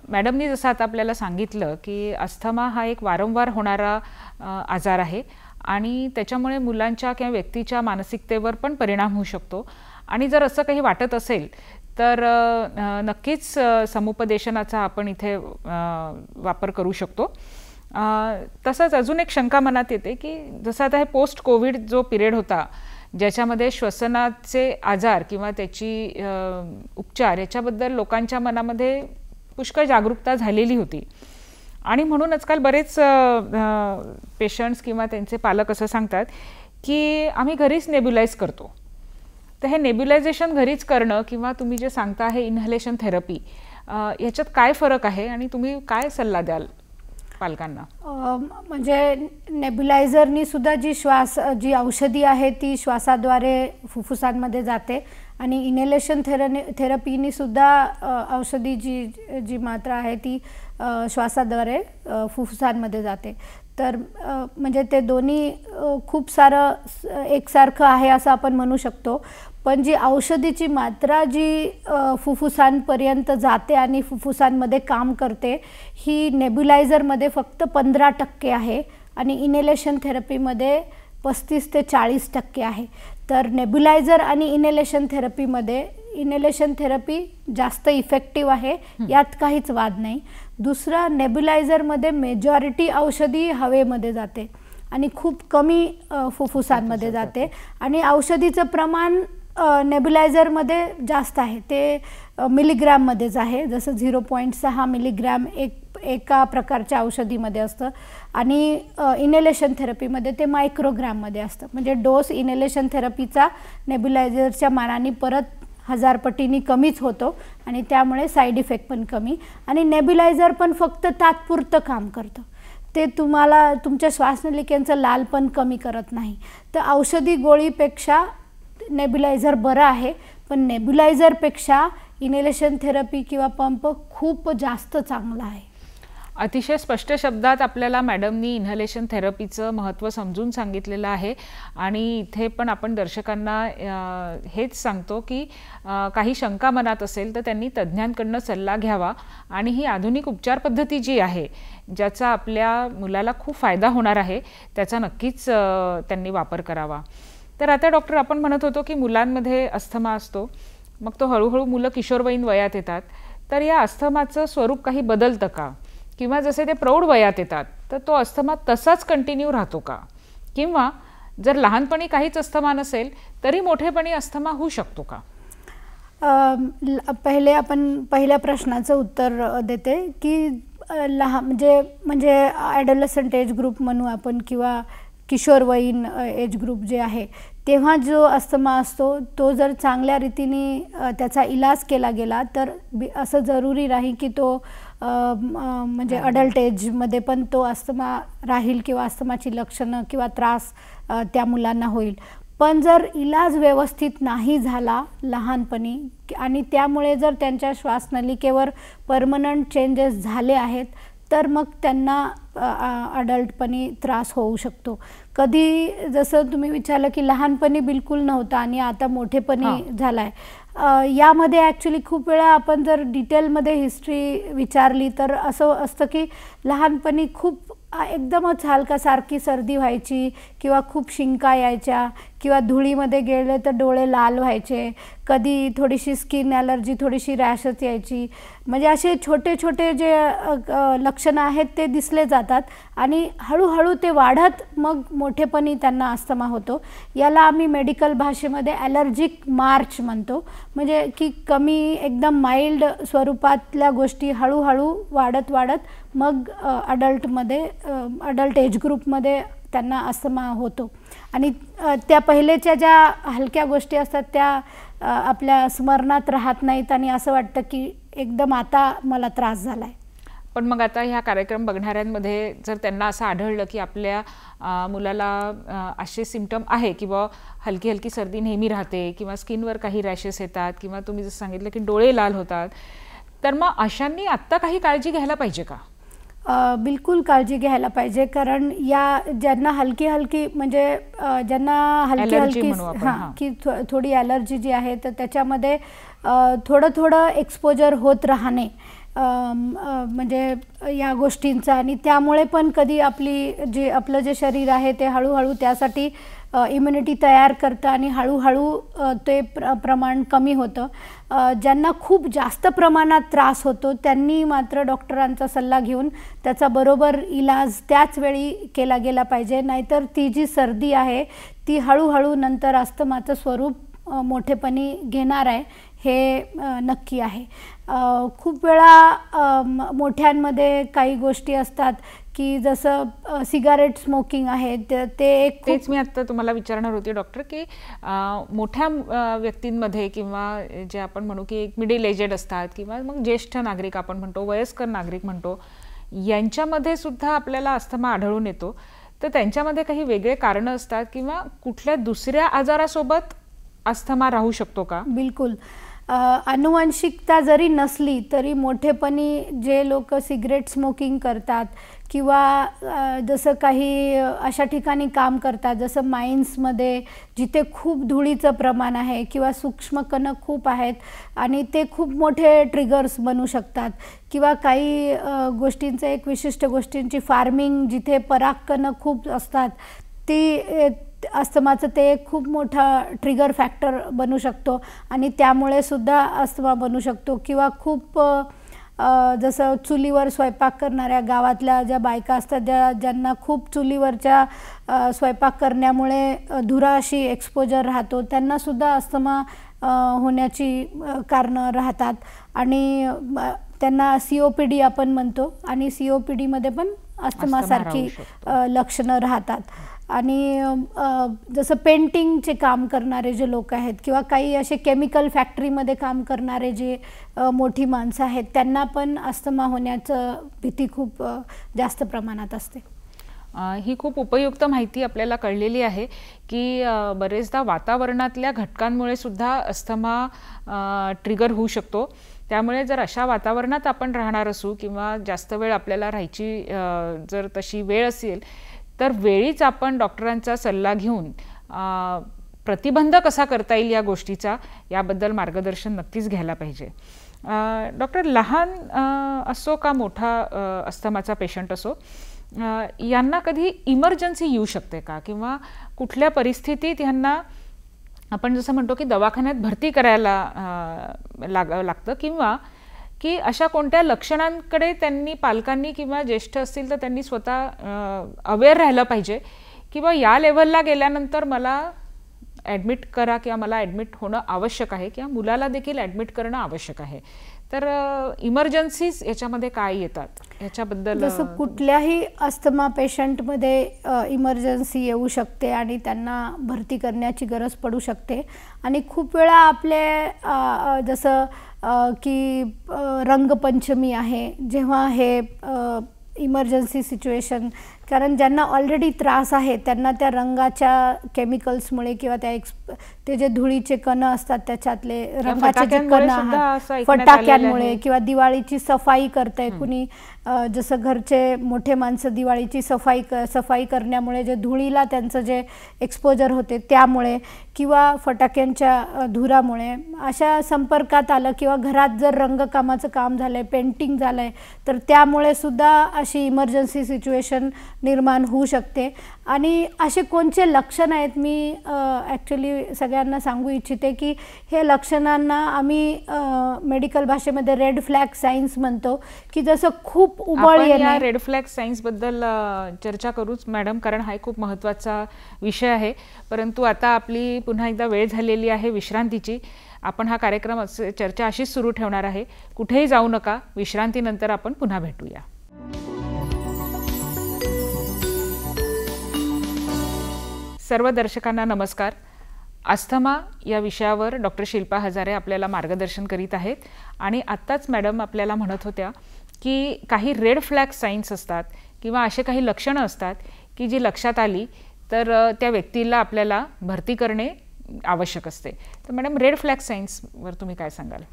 मॅडमनी जसं आता आपल्याला सांगितलं की अस्थमा हा एक वारंवार होणारा आजार आहे आणि त्याच्यामुळे मुलांच्या किंवा व्यक्तीच्या मानसिकतेवर पण परिणाम होऊ शकतो. आणि जर असं काही वाटत असेल तर नक्कीच समुपदेशनाचा आपण इथे वापर करू शकतो. तसंच अजून एक शंका मनात येते की जसं आता हे पोस्ट कोविड जो पिरियड होता, ज्याच्यामध्ये श्वसनाचे आजार किंवा त्याची उपचार याच्याबद्दल लोकांच्या मनामध्ये पुष्कळ जागरूकता झालेली होती, आणि म्हणून आजकाल बरेच पेशंट्स किंवा त्यांचे पालक असं सांगतात की आम्ही घरीच नेब्युलाइज करतो. तर हे नेब्युलायझेशन घरीच करणं किंवा तुम्ही जे सांगता हे इन्हेलेशन थेरपी, याच्यात काय फरक आहे आणि तुम्ही काय सल्ला द्याल पालकांना? म्हणजे नेब्युलायझरनी सुद्धा जी औषधी आहे ती श्वासाद्वारे फुफ्फुसांमध्ये जाते आणि इनहेलेशन थेरपीनी सुद्धा औषधी जी मात्रा आहे ती श्वासाद्वारे फुफ्फुसांमध्ये जाते. तर म्हणजे ते दोन्ही खूप सारं एकसारखं आहे असं आपण म्हणू शकतो. पण जी औषधीची मात्रा जी फुफ्फुसांपर्यंत जाते आणि फुफ्फुसांमध्ये काम करते ही नेब्युलायझरमध्ये फक्त 15% आहे आणि इनहेलेशन थेरपीमध्ये 35 ते 40% आहे. तर नेब्युलायझर आणि इनहेलेशन थेरपीमध्ये इनहेलेशन थेरपी जास्त इफेक्टिव्ह आहे, यात काहीच वाद नाही. दुसरं, नेब्युलायझरमध्ये मेजॉरिटी औषधी हवेमध्ये जाते आणि खूप कमी फुफ्फुसांमध्ये जाते आणि औषधीचं प्रमाण नेब्युलायझरमध्ये जास्त आहे, ते मिलीग्रॅममध्येच आहे. जसं 0.6 मिलीग्रॅम एका प्रकारच्या औषधीमध्ये असतं आणि इनहेलेशन थेरपीमध्ये ते मायक्रोग्रॅममध्ये असतं. म्हणजे डोस इनहेलेशन थेरपीचा नेब्युलायझरच्या मानाने परत 1000 पटींनी कमीच होतो आणि त्यामुळे साईड इफेक्ट पण कमी. आणि नेब्युलायझर पण फक्त तात्पुरतं काम करतं, ते तुम्हाला तुमच्या श्वासनलिकेचं लालपण कमी करत नाही. तर औषधी गोळीपेक्षा नेब्युलायझर बरं आहे, पण नेब्युलायझरपेक्षा इनहेलेशन थेरपी किंवा पंप खूप जास्त चांगला आहे. अतिशय स्पष्ट शब्दात आपल्याला मॅडमनी इन्हेलेशन थेरपीचं महत्त्व समजून सांगितलेलं आहे आणि इथे पण आपण दर्शकांना हेच सांगतो की काही शंका मनात असेल तर त्यांनी तज्ज्ञांकडून सल्ला घ्यावा आणि ही आधुनिक उपचार पद्धती जी आहे ज्याचा आपल्या मुलाला खूप फायदा होणार आहे त्याचा नक्कीच त्यांनी वापर करावा. तर आता डॉक्टर, आपण म्हणत होतो की मुलांमध्ये अस्थमा असतो, मग तो हळूहळू मुलं किशोरवयीन वयात येतात, तर या अस्थमाचं स्वरूप काही बदलतं का? किंवा जसे ते प्रौढ वयात येतात तर तो अस्थमा तसाच कंटिन्यू राहतो का? किंवा जर लहानपणी काहीच अस्थमा नसेल तरी मोठेपणी अस्थमा होऊ शकतो का? पहिल्या प्रश्नाचं उत्तर देते की म्हणजे ॲडोलसंट एज ग्रुप म्हणू आपण किंवा किशोरवयीन एज ग्रुप जे आहे तेव्हा जो अस्थमा असतो तो जर चांगल्या रीतीने त्याचा इलाज केला गेला तर असं जरुरी नाही की तो म्हणजे अडल्ट एजमध्ये पण तो अस्थमा राहील किंवा अस्थमाची लक्षणं किंवा त्रास त्या मुलांना होईल. पण जर इलाज व्यवस्थित नाही झाला लहानपणी आणि त्यामुळे जर त्यांच्या श्वासनलिकेवर परमनंट चेंजेस झाले आहेत तर मग त्यांना अडल्टपणी त्रास होऊ शकतो. कधी जसं तुम्ही विचारलं की लहानपणी बिलकुल नव्हता आणि आता मोठेपणी झाला आहे, यामध्ये ॲक्च्युली खूप वेळा आपण जर डिटेलमध्ये हिस्ट्री विचारली तर असं असतं की लहानपणी खूप एकदमच हलकासारखी सर्दी व्हायची किंवा खूप शिंका यायच्या किंवा धुळीमध्ये गेले तर डोळे लाल व्हायचे, कधी थोडीशी स्किन ॲलर्जी, थोडीशी रॅशच यायची. म्हणजे असे छोटे छोटे जे लक्षणं आहेत ते दिसले जातात आणि हळूहळू ते वाढत मग मोठेपणी त्यांना अस्थमा होतो. याला आम्ही मेडिकल भाषेमध्ये ॲलर्जिक मार्च म्हणतो. म्हणजे की कमी एकदम माइल्ड स्वरूपातल्या गोष्टी हळूहळू वाढत मग अडल्ट एज ग्रुपमध्ये त्यांना अस्थमा होतो. आणि त्या पहिलेच्या ज्या हलक्या गोष्टी असतात त्या आपल्या स्मरणात राहत नाहीत आणि असं वाटतं की एकदम आता मला त्रास झाला आहे. पण मग आता ह्या कार्यक्रम बघणाऱ्यांमध्ये जर त्यांना असं आढळलं की आपल्या मुलाला असे सिम्पटम आहे किंवा हलकी हलकी सर्दी नेहमी राहते किंवा स्किनवर काही रॅशेस येतात किंवा तुम्ही जसं सांगितलं की डोळे लाल होतात, तर मग अशांनी आत्ता काही काळजी घ्यायला पाहिजे का? बिलकुल काळजी घ्यायला पाहिजे, कारण या ज्यांना हलकी म्हणजे ज्यांना हलकी की थोडी ॲलर्जी जी आहे तर त्याच्यामध्ये थोडं एक्सपोजर होत राहणे म्हणजे या गोष्टींचा आणि त्यामुळे पण कधी आपलं जे शरीर आहे ते हळूहळू त्यासाठी इम्युनिटी तयार करतं आणि हळूहळू ते प्रमाण कमी होतं. ज्यांना खूप जास्त प्रमाणात त्रास होतो त्यांनी मात्र डॉक्टरांचा सल्ला घेऊन त्याचा बरोबर इलाज त्याच वेळी केला गेला पाहिजे, नाहीतर ती जी सर्दी आहे ती हळूहळू नंतर अस्थमाचं स्वरूप मोठेपणी घेणार आहे हे नक्की आहे. खूप वेळा मोठ्यांमध्ये काही गोष्टी असतात की जसं सिगारेट स्मोकिंग आहे ते एक तेच मी आता तुम्हाला विचारणार होते डॉक्टर की मोठ्या व्यक्तींमध्ये किंवा जे आपण म्हणू की एक मिडल एजेड असतात किंवा मग ज्येष्ठ नागरिक आपण म्हणतो, वयस्कर नागरिक म्हणतो, यांच्यामध्ये सुद्धा आपल्याला अस्थमा आढळून येतो. तर त्यांच्यामध्ये काही वेगळे कारणं असतात किंवा कुठल्या दुसऱ्या आजारासोबत अस्थमा राहू शकतो का? बिलकुल. आनुवंशिकता जरी नसली तरी मोठेपणी जे लोक सिगरेट स्मोकिंग करतात किंवा जसं काही अशा ठिकाणी काम करतात जसं माइन्समध्ये जिथे खूप धुळीचं प्रमाण आहे किंवा सूक्ष्म कण खूप आहेत आणि ते खूप मोठे ट्रिगर्स बनू शकतात, किंवा काही गोष्टींचं एक विशिष्ट गोष्टींची फार्मिंग जिथे परागकण खूप असतात ती अस्थमाचं ते एक खूप मोठा ट्रिगर फॅक्टर बनू शकतो आणि त्यामुळे सुद्धा अस्थमा बनू शकतो. किंवा खूप जसं चुलीवर स्वयंपाक करणाऱ्या गावातल्या ज्या बायका असतात ज्यांना खूप चुलीवरच्या स्वयंपाक करण्यामुळे धुराशी एक्सपोजर राहतो त्यांनासुद्धा अस्थमा होण्याची कारणं राहतात आणि त्यांना COPD आपण म्हणतो आणि COPDमध्ये पण अस्थमासारखी लक्षणं राहतात. आणि जसं पेंटिंगचे काम करणारे जे लोक आहेत किंवा काही असे केमिकल फॅक्टरीमध्ये काम करणारे जे मोठी माणसं आहेत त्यांना पण अस्थमा होण्याचं भीती खूप जास्त प्रमाणात असते. ही खूप उपयुक्त माहिती आपल्याला कळलेली आहे की बरेचदा वातावरणातल्या घटकांमुळे सुद्धा अस्थमा ट्रिगर होऊ शकतो. त्यामुळे जर अशा वातावरणात आपण राहणार असू किंवा जास्त वेळ आपल्याला राहायची जर तशी वेळ असेल तर वेळीच आपण डॉक्टरांचा सल्ला घेऊन प्रतिबंध कसा करता येईल या गोष्टीचा याबद्दल मार्गदर्शन नक्कीच घ्यायला पाहिजे. डॉक्टर, लहान असो का मोठा अस्थमाचा पेशंट असो, यांना कधी इमर्जन्सी येऊ शकते का किंवा कुठल्या परिस्थितीत यांना आपण जसं म्हणतो की दवाखान्यात भरती करायला लागतं किंवा की अशा कोणत्या लक्षणांकडे त्यांनी पालकांनी किंवा ज्येष्ठ असतील तर त्यांनी स्वतः अवेअर राहिलं पाहिजे किंवा या लेव्हलला गेल्यानंतर मला ॲडमिट करा किंवा मला ॲडमिट होणं आवश्यक आहे किंवा मुलाला देखील ॲडमिट करणं आवश्यक आहे. तर इमर्जन्सीज याच्यामध्ये काय येतात याच्याबद्दल? जसं कुठल्याही अस्थमा पेशंटमध्ये इमर्जन्सी येऊ शकते आणि त्यांना भरती करण्याची गरज पडू शकते. आणि खूप वेळा आपले जसं की रंगपंचमी आहे जेव्हा हे इमर्जन्सी सिच्युएशन, कारण ज्यांना ऑलरेडी त्रास आहे त्यांना त्या रंगाच्या केमिकल्समुळे किंवा ते जे धुळीचे कण असतात त्याच्यातले रंगाचे जे कण आहेत फटाक्यांमुळे किंवा दिवाळीची सफाई करताय कुणी, जसं घरचे मोठे माणसं दिवाळीची सफाई करण्यामुळे जे धुळीला त्यांचं जे एक्सपोजर होते त्यामुळे किंवा फटाक्यांच्या धुरामुळे अशा संपर्कात आलं किंवा घरात जर रंगकामाचं काम झालं आहे, पेंटिंग झालं आहे तर त्यामुळे सुद्धा अशी इमर्जन्सी सिच्युएशन निर्माण होऊ शकते. आणि असे कोणते लक्षण आहेत मी ॲक्च्युली सगळ्यांना सांगू इच्छिते की हे लक्षणांना आम्ही मेडिकल भाषेमध्ये रेड फ्लॅग साईन्स म्हणतो की जसं खूप उबळ येणे. रेड फ्लॅग साईन्स बद्दल चर्चा करूच मॅडम, कारण हा खूप महत्त्वाचा विषय आहे. परंतु आता आपली पुन्हा एकदा वेळ झालेली आहे विश्रांतीची. आपण हा कार्यक्रम चर्चा अशीच सुरू ठेवणार आहे. कुठेही जाऊ नका, विश्रांतीनंतर आपण पुन्हा भेटूया. सर्व दर्शकांना नमस्कार. अस्थमा या विषयावर डॉक्टर शिल्पा हजारे आपल्याला मार्गदर्शन करीत आहेत. आणि आत्ताच मॅडम आपल्याला म्हणत होत्या की काही रेड फ्लॅग साईन्स असतात किंवा असे काही लक्षणं असतात की जी लक्षात आली तर त्या व्यक्तीला आपल्याला भरती करणे आवश्यक असते. तर मॅडम, रेड फ्लॅग साईन्सवर तुम्ही काय सांगाल?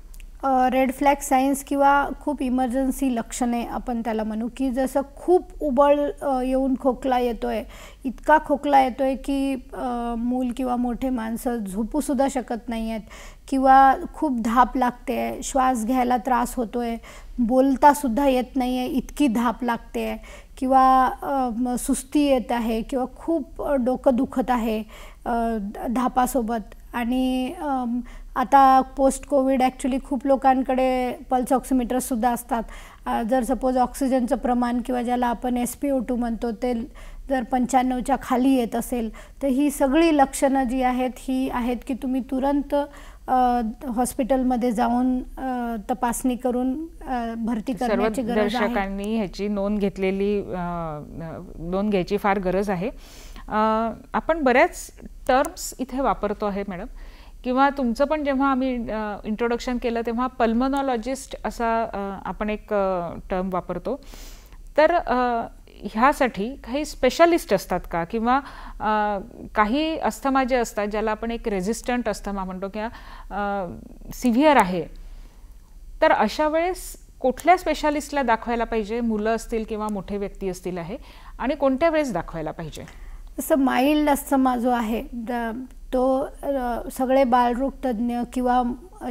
रेड फ्लॅग साईन्स किंवा खूप इमर्जन्सी लक्षणे आपण त्याला म्हणू की जसं खूप उबळ येऊन खोकला येतोय, इतका खोकला येतोय की मूल किंवा मोठे माणसं झोपूसुद्धा शकत नाही आहेत किंवा खूप धाप लागते, श्वास घ्यायला त्रास होतोय, बोलतासुद्धा येत नाही आहे इतकी धाप लागते किंवा सुस्ती येत आहे किंवा खूप डोकं दुखत आहे धापासोबत. आणि आता पोस्ट कोविड ॲक्च्युली खूप लोकांकडे पल्स ऑक्सिमीटर्ससुद्धा असतात. जर सपोज ऑक्सिजनचं प्रमाण किंवा ज्याला आपण SpO2 म्हणतो ते जर 95च्या खाली येत असेल तर ही सगळी लक्षणं जी आहेत ही आहेत की तुम्ही तुरंत हॉस्पिटलमध्ये जाऊन तपासणी करून भरती करण्याची गरज आहे. दर्शकांनी ह्याची नोंद घ्यायची फार गरज आहे. आपण बऱ्याच टर्म्स इथे वापरतो आहे मॅडम, किंवा तुमचं पण जेव्हा आम्ही इंट्रोडक्शन केलं तेव्हा पल्मोनॉलॉजिस्ट असा आपण एक टर्म वापरतो. तर ह्यासाठी काही स्पेशालिस्ट असतात का, किंवा काही अस्थमा जे असतात ज्याला आपण एक रेझिस्टंट अस्थमा म्हणतो किंवा सिव्हिअर आहे, तर अशा वेळेस कुठल्या स्पेशालिस्टला दाखवायला पाहिजे, मुलं असतील किंवा मोठे व्यक्ती असतील आहे, आणि कोणत्या वेळेस दाखवायला पाहिजे? जसं माइल्ड अस्थमा जो आहे तो सगळे बालरोग तज्ज्ञ किंवा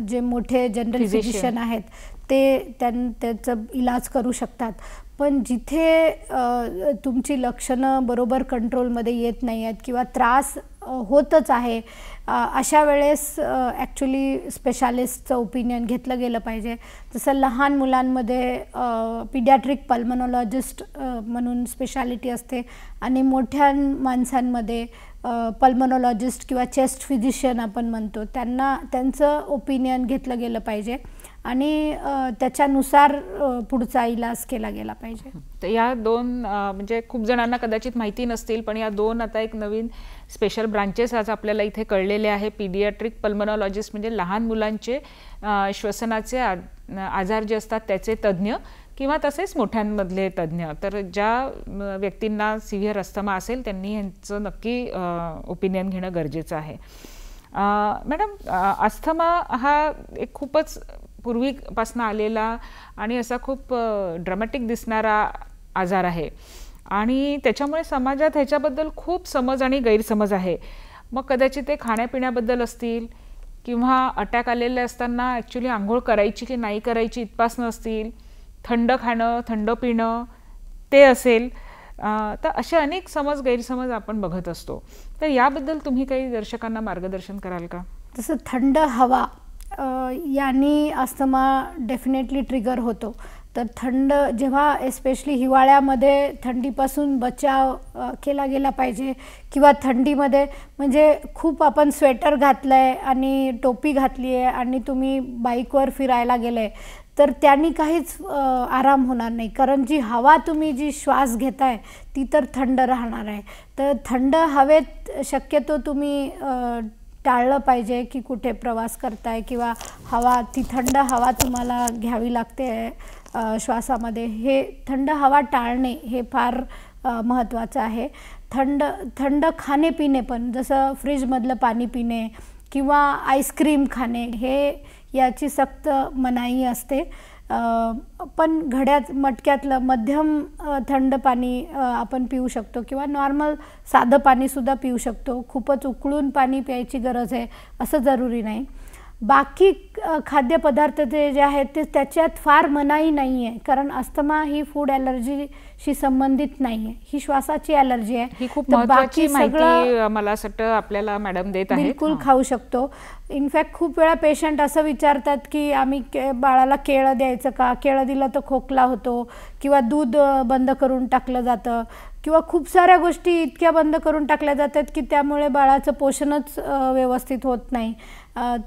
जे मोठे जनरल फिजिशियन आहेत ते त्याचा इलाज करू शकतात. पण जिथे तुमची लक्षणं बरोबर कंट्रोलमध्ये येत नाही आहेत किंवा त्रास होतच आहे, अशा वेळेस ॲक्च्युली स्पेशालिस्टचं ओपिनियन घेतलं गेलं पाहिजे. जसं लहान मुलांमध्ये पिडियाट्रिक पल्मोनॉलॉजिस्ट म्हणून स्पेशालिटी असते, आणि मोठ्या माणसांमध्ये पल्मोनॉलॉजिस्ट किंवा चेस्ट फिजिशियन आपण म्हणतो त्यांचं ओपिनियन घेतलं गेलं पाहिजे आणि त्याच्यानुसार पुढचा इलाज केला गेला पाहिजे. तर या दोन म्हणजे खूप जणांना कदाचित माहिती नसतील, पण या दोन आता एक नवीन स्पेशल ब्रांचेस आज आपल्याला इथे कळलेले आहे. पीडियाट्रिक पल्मोनॉलॉजिस्ट म्हणजे लहान मुलांचे श्वसनाचे आजार जे असतात त्याचे तज्ज्ञ, किंवा तसेच मोठ्यांमधले तज्ज्ञ. तर ज्या व्यक्तींना सिव्हिअर अस्थमा असेल त्यांनी ह्यांचं नक्की ओपिनियन घेणं गरजेचं आहे. मॅडम, अस्थमा हा एक खूपच पूर्वीपासून आलेला आणि असा खूप ड्रामॅटिक दिसणारा आजार आहे, आणि त्याच्यामुळे समाजात ह्याच्याबद्दल खूप समज आणि गैरसमज आहे. मग कदाचित ते खाण्यापिण्याबद्दल असतील, किंवा अटॅक आलेले असताना ॲक्च्युली आंघोळ करायची की नाही करायची इथपासनं असतील, थंड खाणं थंड पिणं ते असेल. तर असे अनेक समज गैरसमज आपण बघत असतो. तर याबद्दल तुम्ही काही दर्शकांना मार्गदर्शन कराल का? जसं थंड हवा यांनी अस्थमा डेफिनेटली ट्रिगर होतो. तर थंड जेव्हा एस्पेशली हिवाळ्यामध्ये थंडीपासून बचाव केला गेला पाहिजे, किंवा थंडीमध्ये म्हणजे खूप आपण स्वेटर घातलं आहे आणि टोपी घातली आहे आणि तुम्ही बाईकवर फिरायला गेले तर त्यांनी काहीच आराम होणार नाही, कारण जी हवा तुम्ही जी श्वास घेताय ती तर थंड राहणार आहे. तर थंड हवेत शक्यतो तुम्ही टाळलं पाहिजे की कुठे प्रवास करताय किंवा ती थंड हवा तुम्हाला घ्यावी लागते श्वासामध्ये. हे थंड हवा टाळणे हे फार महत्त्वाचं आहे. थंड खाणे पिणे पण, जसं फ्रीजमधलं पाणी पिणे किंवा आईस्क्रीम खाणे हे याची सक्त मनाई असते. पण घड्यात मटक्यातलं मध्यम थंड पाणी आपण पिऊ शकतो, किंवा नॉर्मल साधं पाणीसुद्धा पिऊ शकतो. खूपच उकळून पाणी प्यायची गरज आहे असं जरुरी नाही. बाकी खाद्यपदार्थ जे आहेत ते त्याच्यात फार मनाई नाही आहे, कारण अस्थमा ही फूड ॲलर्जीशी संबंधित नाही आहे, ही श्वासाची ॲलर्जी आहे. ही खूप महत्त्वाची माहिती मला असं वाटतं आपल्याला मॅडम देत आहेत. बिलकुल खाऊ शकतो. इनफॅक्ट खूप वेळा पेशंट असं विचारतात की आम्ही बाळाला केळं द्यायचं का, केळं दिलं तर खोकला होतो, किंवा दूध बंद करून टाकलं जातं, किंवा खूप साऱ्या गोष्टी इतक्या बंद करून टाकल्या जातात की त्यामुळे बाळाचं पोषणच व्यवस्थित होत नाही.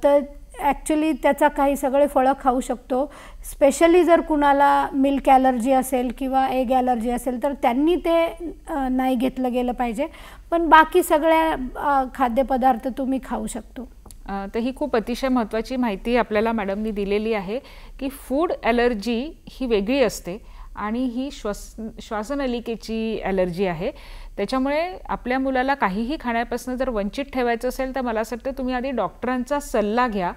तर ॲक्च्युली त्याचा काही सगळे फळं खाऊ शकतो. स्पेशली जर कुणाला मिल्क ॲलर्जी असेल किंवा एग ॲलर्जी असेल तर त्यांनी ते नाही घेतलं गेलं पाहिजे. पण बाकी सगळ्या खाद्यपदार्थ तुम्ही खाऊ शकतो. तर ही खूप अतिशय महत्त्वाची माहिती आपल्याला मॅडमनी दिलेली आहे की फूड ॲलर्जी ही वेगळी असते आणि ही श्वासनलिकेची ॲलर्जी आहे. त्याच्यामुळे आपल्या मुलाला काहीही खाण्यापासून जर वंचित ठेवायचं असेल तर मला असं वाटतं तुम्ही आधी डॉक्टरांचा सल्ला घ्या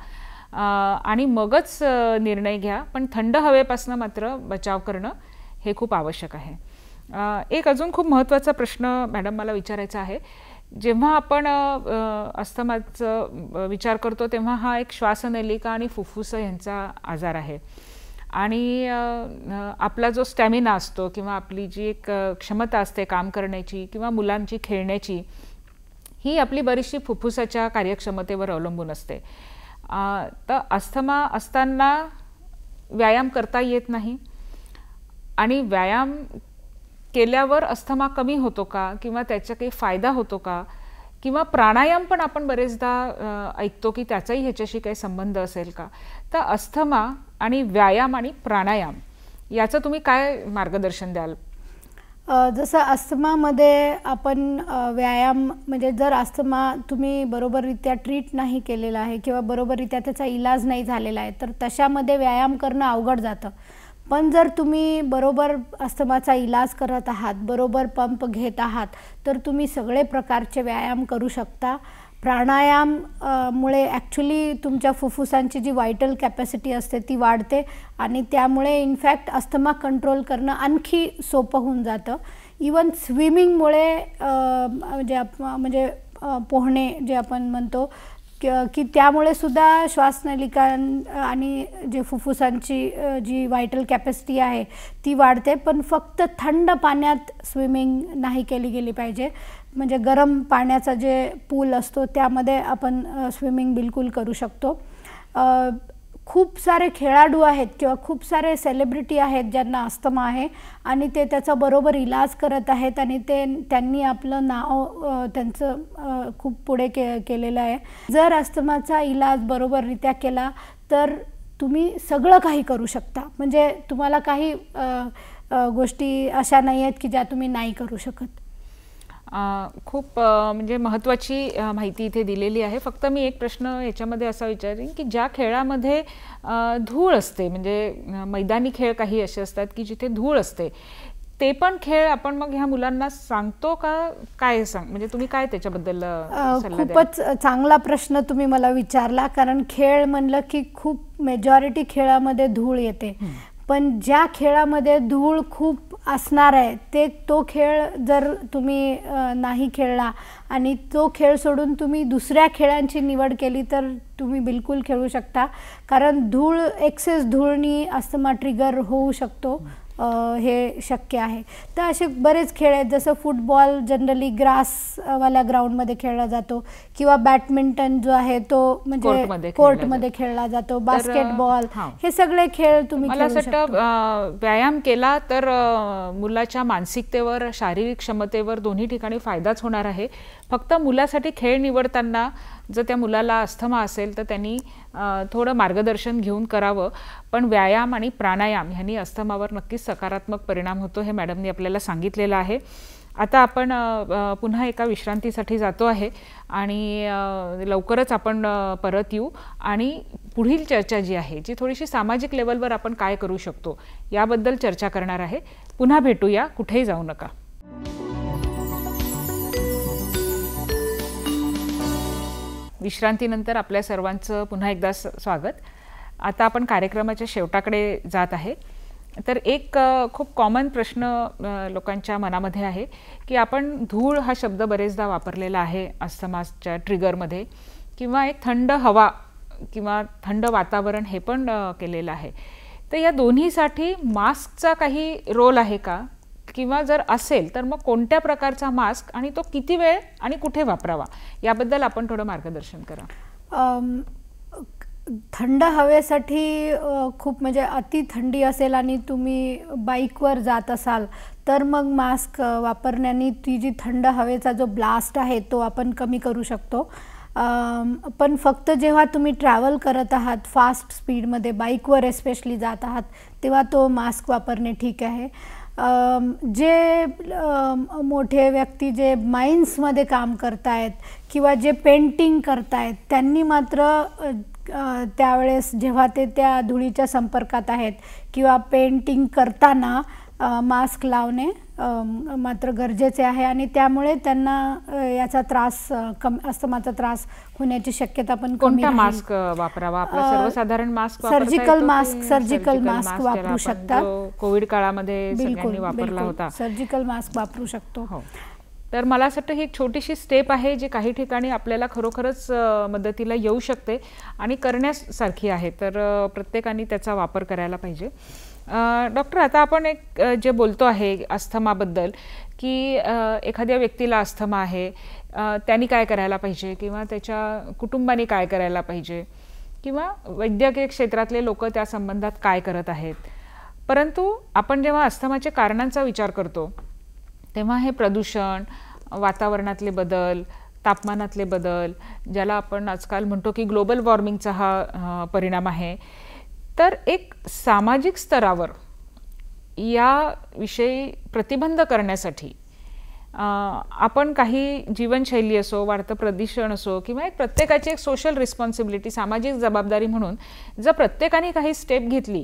आणि मगच निर्णय घ्या. पण थंड हवेपासून मात्र बचाव करणं हे खूप आवश्यक आहे. एक अजून खूप महत्त्वाचा प्रश्न मॅडम मला विचारायचा आहे. जेव्हा आपण अस्थमाचा विचार करतो तेव्हा हा एक श्वासनलिका आणि फुफ्फुस यांचा आजार आहे, आणि आपला जो स्टॅमिना असतो किंवा आपली जी एक क्षमता असते काम करण्याची किंवा मुलांची खेळण्याची, ही आपली बरीचशी फुफ्फुसाच्या कार्यक्षमतेवर अवलंबून असते. तर अस्थमा असताना व्यायाम करता येत नाही, आणि व्यायाम केल्यावर अस्थमा कमी होतो का, किंवा त्याचा काही फायदा होतो का, किंवा प्राणायाम पण आपण बरेचदा ऐकतो की त्याचाही ह्याच्याशी काही संबंध असेल का. तर अस्थमा आणि व्यायाम आणि प्राणायाम याचं तुम्ही काय मार्गदर्शन द्याल? जसं अस्थमामध्ये आपण व्यायाम म्हणजे जर अस्थमा तुम्ही बरोबररित्या ट्रीट नाही केलेला आहे किंवा बरोबररित्या त्याचा इलाज नाही झालेला आहे तर तशामध्ये व्यायाम करणं अवघड जातं. पण जर तुम्ही बरोबर अस्थमाचा इलाज करत आहात, बरोबर पंप घेत आहात, तर तुम्ही सगळे प्रकारचे व्यायाम करू शकता. प्राणायाम मुळे ॲक्च्युली तुमच्या फुफ्फुसांची जी व्हायटल कॅपॅसिटी असते ती वाढते आणि त्यामुळे इनफॅक्ट अस्थमा कंट्रोल करणं आणखी सोपं होऊन जातं. इवन स्विमिंगमुळे म्हणजे पोहणे जे आपण म्हणतो की त्यामुळे सुद्धा श्वासनलिका आणि जे फुफ्फुसांची जी व्हायटल कॅपॅसिटी आहे ती वाढते. पण फक्त थंड पाण्यात स्विमिंग नाही केली गेली पाहिजे. म्हणजे गरम पाण्याचा जे पूल असतो त्यामध्ये आपण स्विमिंग बिलकुल करू शकतो. खूप सारे खेळाडू आहेत किंवा खूप सारे सेलिब्रिटी आहेत ज्यांना अस्थमा आहे आणि ते त्याचा बरोबर इलाज करत आहेत आणि त्यांनी आपलं नाव त्यांचं खूप पुढे केलेलं आहे. जर अस्थमाचा इलाज बरोबररित्या केला तर तुम्ही सगळं काही करू शकता. म्हणजे तुम्हाला काही गोष्टी अशा नाही आहेत की ज्या तुम्ही नाही करू शकत. खूप म्हणजे महत्त्वाची माहिती इथे दिलेली आहे. फक्त मी एक प्रश्न याच्यामध्ये असा विचारेन की ज्या खेळामध्ये धूळ असते, म्हणजे मैदानी खेळ काही असे असतात की जिथे धूळ असते, ते पण खेळ आपण मग ह्या मुलांना सांगतो का, काय म्हणजे तुम्ही काय त्याच्याबद्दल सल्ला द्याल? खूपच चांगला प्रश्न तुम्ही मला विचारला. कारण खेळ म्हणलं की खूप मेजॉरिटी खेळामध्ये धूळ येते. पण ज्या खेळामध्ये धूळ खूप असणार आहे तो खेळ जर तुम्ही नाही खेळला आणि तो खेळ सोडून तुम्ही दुसऱ्या खेळांची निवड केली तर तुम्ही बिलकुल खेळू शकता. कारण एक्सेस धूळनी अस्थमा ट्रिगर होऊ शकतो, हे शक्य आहे. तर असे बरेच खेळ आहेत. जसं फुटबॉल जनरली ग्रासवाल्या ग्राउंडमध्ये खेळला जातो किंवा बॅडमिंटन जो आहे तो म्हणजे कोर्टमध्ये खेळला जातो, बास्केटबॉल, हे सगळे खेळ तुम्ही मला असं वाटतं व्यायाम केला तर मुलाच्या मानसिकतेवर, शारीरिक क्षमतेवर दोन्ही ठिकाणी फायदाच होणार आहे. फक्त मुलासाठी खेळ निवडताना जर त्या मुलाला अस्थमा असेल तर त्यांनी थोडं मार्गदर्शन घेऊन करावं. पण व्यायाम आणि प्राणायाम ह्यांनी अस्थमावर नक्कीच सकारात्मक परिणाम होतो, हे मॅडमनी आपल्याला सांगितलेलं आहे. आता आपण पुन्हा एका विश्रांतीसाठी जातो आहे आणि लवकरच आपण परत येऊ आणि पुढील चर्चा जी आहे, जी थोडीशी सामाजिक लेवलवर आपण काय करू शकतो याबद्दल चर्चा करणार आहे. पुन्हा भेटूया, कुठेही जाऊ नका. विश्रांतीनंतर आपल्या सर्वांचं पुन्हा एकदा स्वागत. आता आपण कार्यक्रमाच्या शेवटाकडे जात आहे. तर एक खूप कॉमन प्रश्न लोकांच्या मनामध्ये आहे की आपण धूळ हा शब्द बरेचदा वापरलेला आहे अस्थमाच्या ट्रिगरमध्ये, किंवा एक थंड हवा किंवा थंड वातावरण हे पण केलेलं आहे. तर या दोन्हीसाठी मास्कचा काही रोल आहे का, किंवा जर असेल तर मग कोणत्या प्रकारचा मास्क आणि तो किती वेळ आणि कुठे वापरावा याबद्दल आपण थोडं मार्गदर्शन करा. थंड हवेसाठी खूप म्हणजे अति थंडी असेल आणि तुम्ही बाईकवर जात असाल तर मग मास्क वापरण्याने ती जी थंड हवेचा जो ब्लास्ट आहे तो आपण कमी करू शकतो. पण फक्त जेव्हा तुम्ही ट्रॅव्हल करत आहात फास्ट स्पीडमध्ये, बाईकवर एस्पेशली जात आहात, तेव्हा तो मास्क वापरणे ठीक आहे. जे मोठे व्यक्ती जे माइन्समध्ये काम करतायत किंवा जे पेंटिंग करतायत त्यांनी मात्र त्यावेळेस जेव्हा ते त्या धुळीच्या संपर्कात आहेत किंवा पेंटिंग करताना मास्क लावणे मात्र गरजेचे आहे आणि त्यामुळे त्यांना याचा त्रास अस्थमाचा त्रास होण्याची शक्यता पण कमी आहे. मास्क वापरावा? आपला सर्वसाधारण मास्क, सर्जिकल मास्क वापरू शकतात. कोविड काळामध्ये सगळ्यांनी वापरला होता. सर्जिकल मास्क वापरू शकतो. तर मला असं वाटतं ही एक छोटीशी स्टेप आहे जी काही ठिकाणी आपल्याला खरोखरच मदतीला येऊ शकते आणि करण्यासारखी आहे. तर प्रत्येकाने त्याचा वापर करायला पाहिजे. डॉक्टर, आता आपण एक जे बोलतो आहे अस्थमाबद्दल की एखाद्या व्यक्तीला अस्थमा आहे, त्यांनी काय करायला पाहिजे किंवा त्याच्या कुटुंबाने काय करायला पाहिजे किंवा वैद्यकीय क्षेत्रातले लोक त्या संबंधात काय करत आहेत. परंतु आपण जेव्हा अस्थमाच्या कारणांचा विचार करतो तेव्हा हे प्रदूषण, वातावरणातले बदल, तापमानातले बदल, ज्याला आपण आजकाल म्हणतो की ग्लोबल वॉर्मिंगचा हा परिणाम आहे, तर एक सामाजिक स्तरावर याविषयी प्रतिबंध करण्यासाठी आपण काही जीवनशैली असो, वाढतं प्रदूषण असो किंवा एक प्रत्येकाची एक सोशल रिस्पॉन्सिबिलिटी, सामाजिक जबाबदारी म्हणून जर प्रत्येकाने काही स्टेप घेतली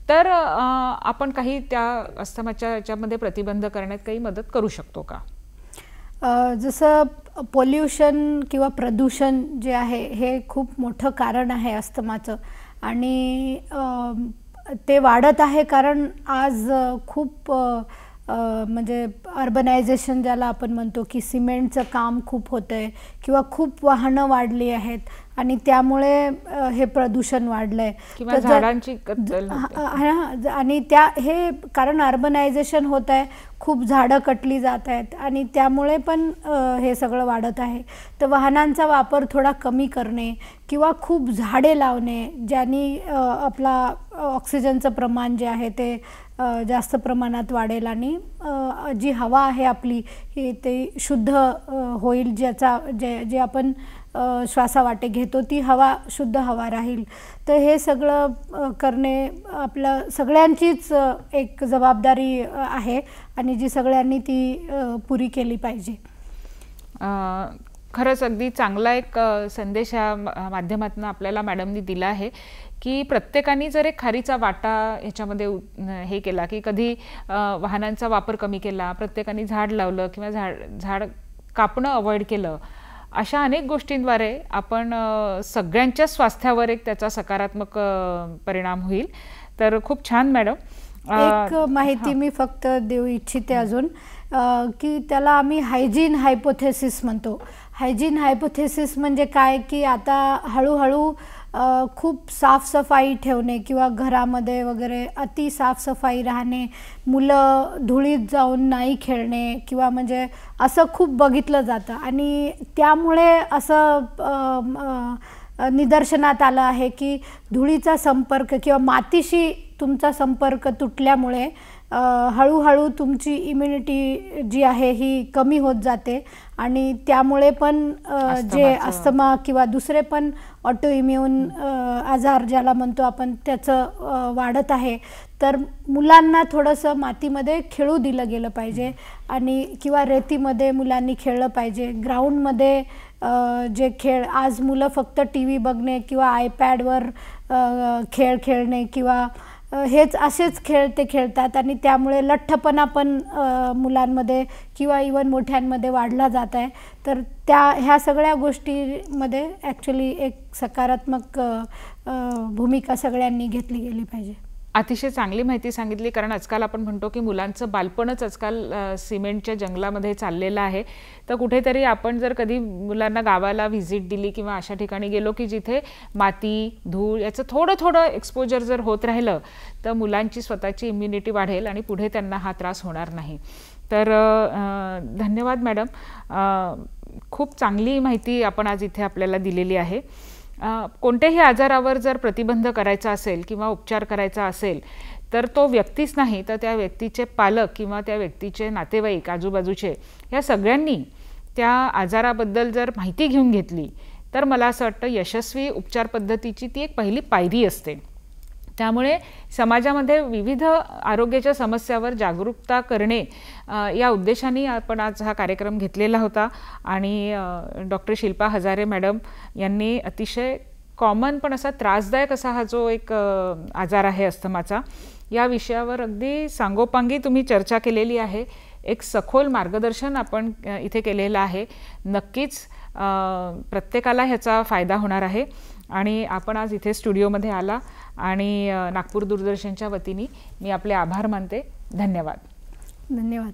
तर आपण काही त्या अस्थमाच्या याच्यामध्ये प्रतिबंध करण्यात काही मदत करू शकतो का? जसं पोल्युशन किंवा प्रदूषण जे आहे हे खूप मोठं कारण आहे अस्थमाचं, आणि ते वाढत आहे कारण आज खूप म्हणजे अर्बनायझेशन ज्याला आपण म्हणतो की सिमेंटचं काम खूप होतं आहे किंवा खूप वाहनं वाढली आहेत आणि त्यामुळे हे प्रदूषण वाढलं आहे किंवा झाडांची कत्तल आणि हे कारण अर्बनायझेशन होत आहे, खूप झाडं कटली जात आहेत आणि त्यामुळे पण हे सगळं वाढत आहे. तर वाहनांचा वापर थोडा कमी करणे किंवा खूप झाडे लावणे, ज्यांनी आपला ऑक्सिजनचं प्रमाण जे आहे ते जास्त प्रमाणात वाढेल आणि जी हवा आहे आपली ही ते शुद्ध होईल, जे आपण श्वासावाटे घेतो ती हवा शुद्ध हवा राहील. तर हे सगळं करणे आपलं सगळ्यांचीच एक जबाबदारी आहे आणि जी सगळ्यांनी ती पुरी केली पाहिजे. खरंच अगदी चांगला एक संदेश या माध्यमातून आपल्याला मॅडमनी दिला आहे की प्रत्येकाने जर एक खारीचा वाटा ह्याच्यामध्ये हे केला की कधी वाहनांचा वापर कमी केला, प्रत्येकाने झाड लावलं किंवा झाड कापणं अवॉइड केलं, अशा अनेक गोष्टींद्वारे आपण सगळ्यांच्या स्वास्थ्यावर एक त्याचा सकारात्मक परिणाम होईल. तर खूप छान मॅडम. एक माहिती मी फक्त देऊ इच्छिते अजून की त्याला आम्ही हायजीन हायपोथेसिस म्हणतो. हायजीन हायपोथेसिस म्हणजे काय की आता हळूहळू खूप साफसफाई ठेवणे किंवा घरामध्ये वगैरे अति साफसफाई राहणे, मुलं धुळीत जाऊन नाही खेळणे किंवा म्हणजे असं खूप बघितलं जातं आणि त्यामुळे असं निदर्शनात आलं आहे की धुळीचा संपर्क किंवा मातीशी तुमचा संपर्क तुटल्यामुळे हळूहळू तुमची इम्युनिटी जी आहे ही कमी होत जाते आणि त्यामुळे पण जे अस्थमा किंवा दुसरे पण ऑटोइम्युन आजार ज्याला म्हणतो आपण त्याचं वाढत आहे. तर मुलांना थोडंसं मातीमध्ये खेळू दिलं गेलं पाहिजे आणि किंवा रेतीमध्ये मुलांनी खेळलं पाहिजे. ग्राउंडमध्ये जे खेळ आज मुलं फक्त TV बघणे किंवा आयपॅडवर खेळ खेळणे किंवा हेच असेच खेळ ते खेळतात आणि त्यामुळे लठ्ठपणा पण मुलांमध्ये किंवा इवन मोठ्यांमध्ये वाढला जात आहे. तर ह्या सगळ्या गोष्टीमध्ये ॲक्च्युली एक सकारात्मक भूमिका सगळ्यांनी घेतली गेली पाहिजे. अतिशय चांगली माहिती सांगितली, कारण आजकाल आपण म्हणतो की मुलांचं बालपणच आजकाल सिमेंटच्या जंगलामध्ये चाललेलं आहे. तर कुठेतरी आपण जर कधी मुलांना गावाला व्हिजिट दिली किंवा अशा ठिकाणी गेलो की जिथे माती, धूळ याचं थोडं थोडं एक्सपोजर जर होत राहिलं तर मुलांची स्वतःची इम्युनिटी वाढेल आणि पुढे त्यांना हा त्रास होणार नाही. तर धन्यवाद मॅडम, खूप चांगली माहिती आपण आज इथे आपल्याला दिलेली आहे. कोणत्याही आजारावर जर प्रतिबंध करायचा असेल किंवा उपचार करायचा असेल तर तो व्यक्तीच नाही तर त्या व्यक्तीचे पालक किंवा त्या व्यक्तीचे नातेवाईक आजूबाजूचे या सगळ्यांनी त्या आजाराबद्दल जर माहिती घेऊन घेतली तर मला असं वाटतं यशस्वी उपचार पद्धतीची ती एक पहिली पायरी असते. त्यामुळे समाजामध्ये विविध आरोग्याच्या समस्यावर जागरूकता करणे या उद्देशाने आपण आज हा कार्यक्रम घेतलेला होता आणि डॉक्टर शिल्पा हजारे मॅडम यांनी अतिशय कॉमन पण असा त्रासदायक असा हा जो एक आजार आहे अस्थमाचा, या विषयावर अगदी सांगोपांगी तुम्ही चर्चा केलेली आहे. एक सखोल मार्गदर्शन आपण इथे केलेलं आहे. नक्कीच प्रत्येकाला ह्याचा फायदा होणार आहे आणि आपण आज इथे स्टुडिओमध्ये आला आणि नागपूर दूरदर्शनच्या वतीने मी आपले आभार मानते. धन्यवाद. धन्यवाद.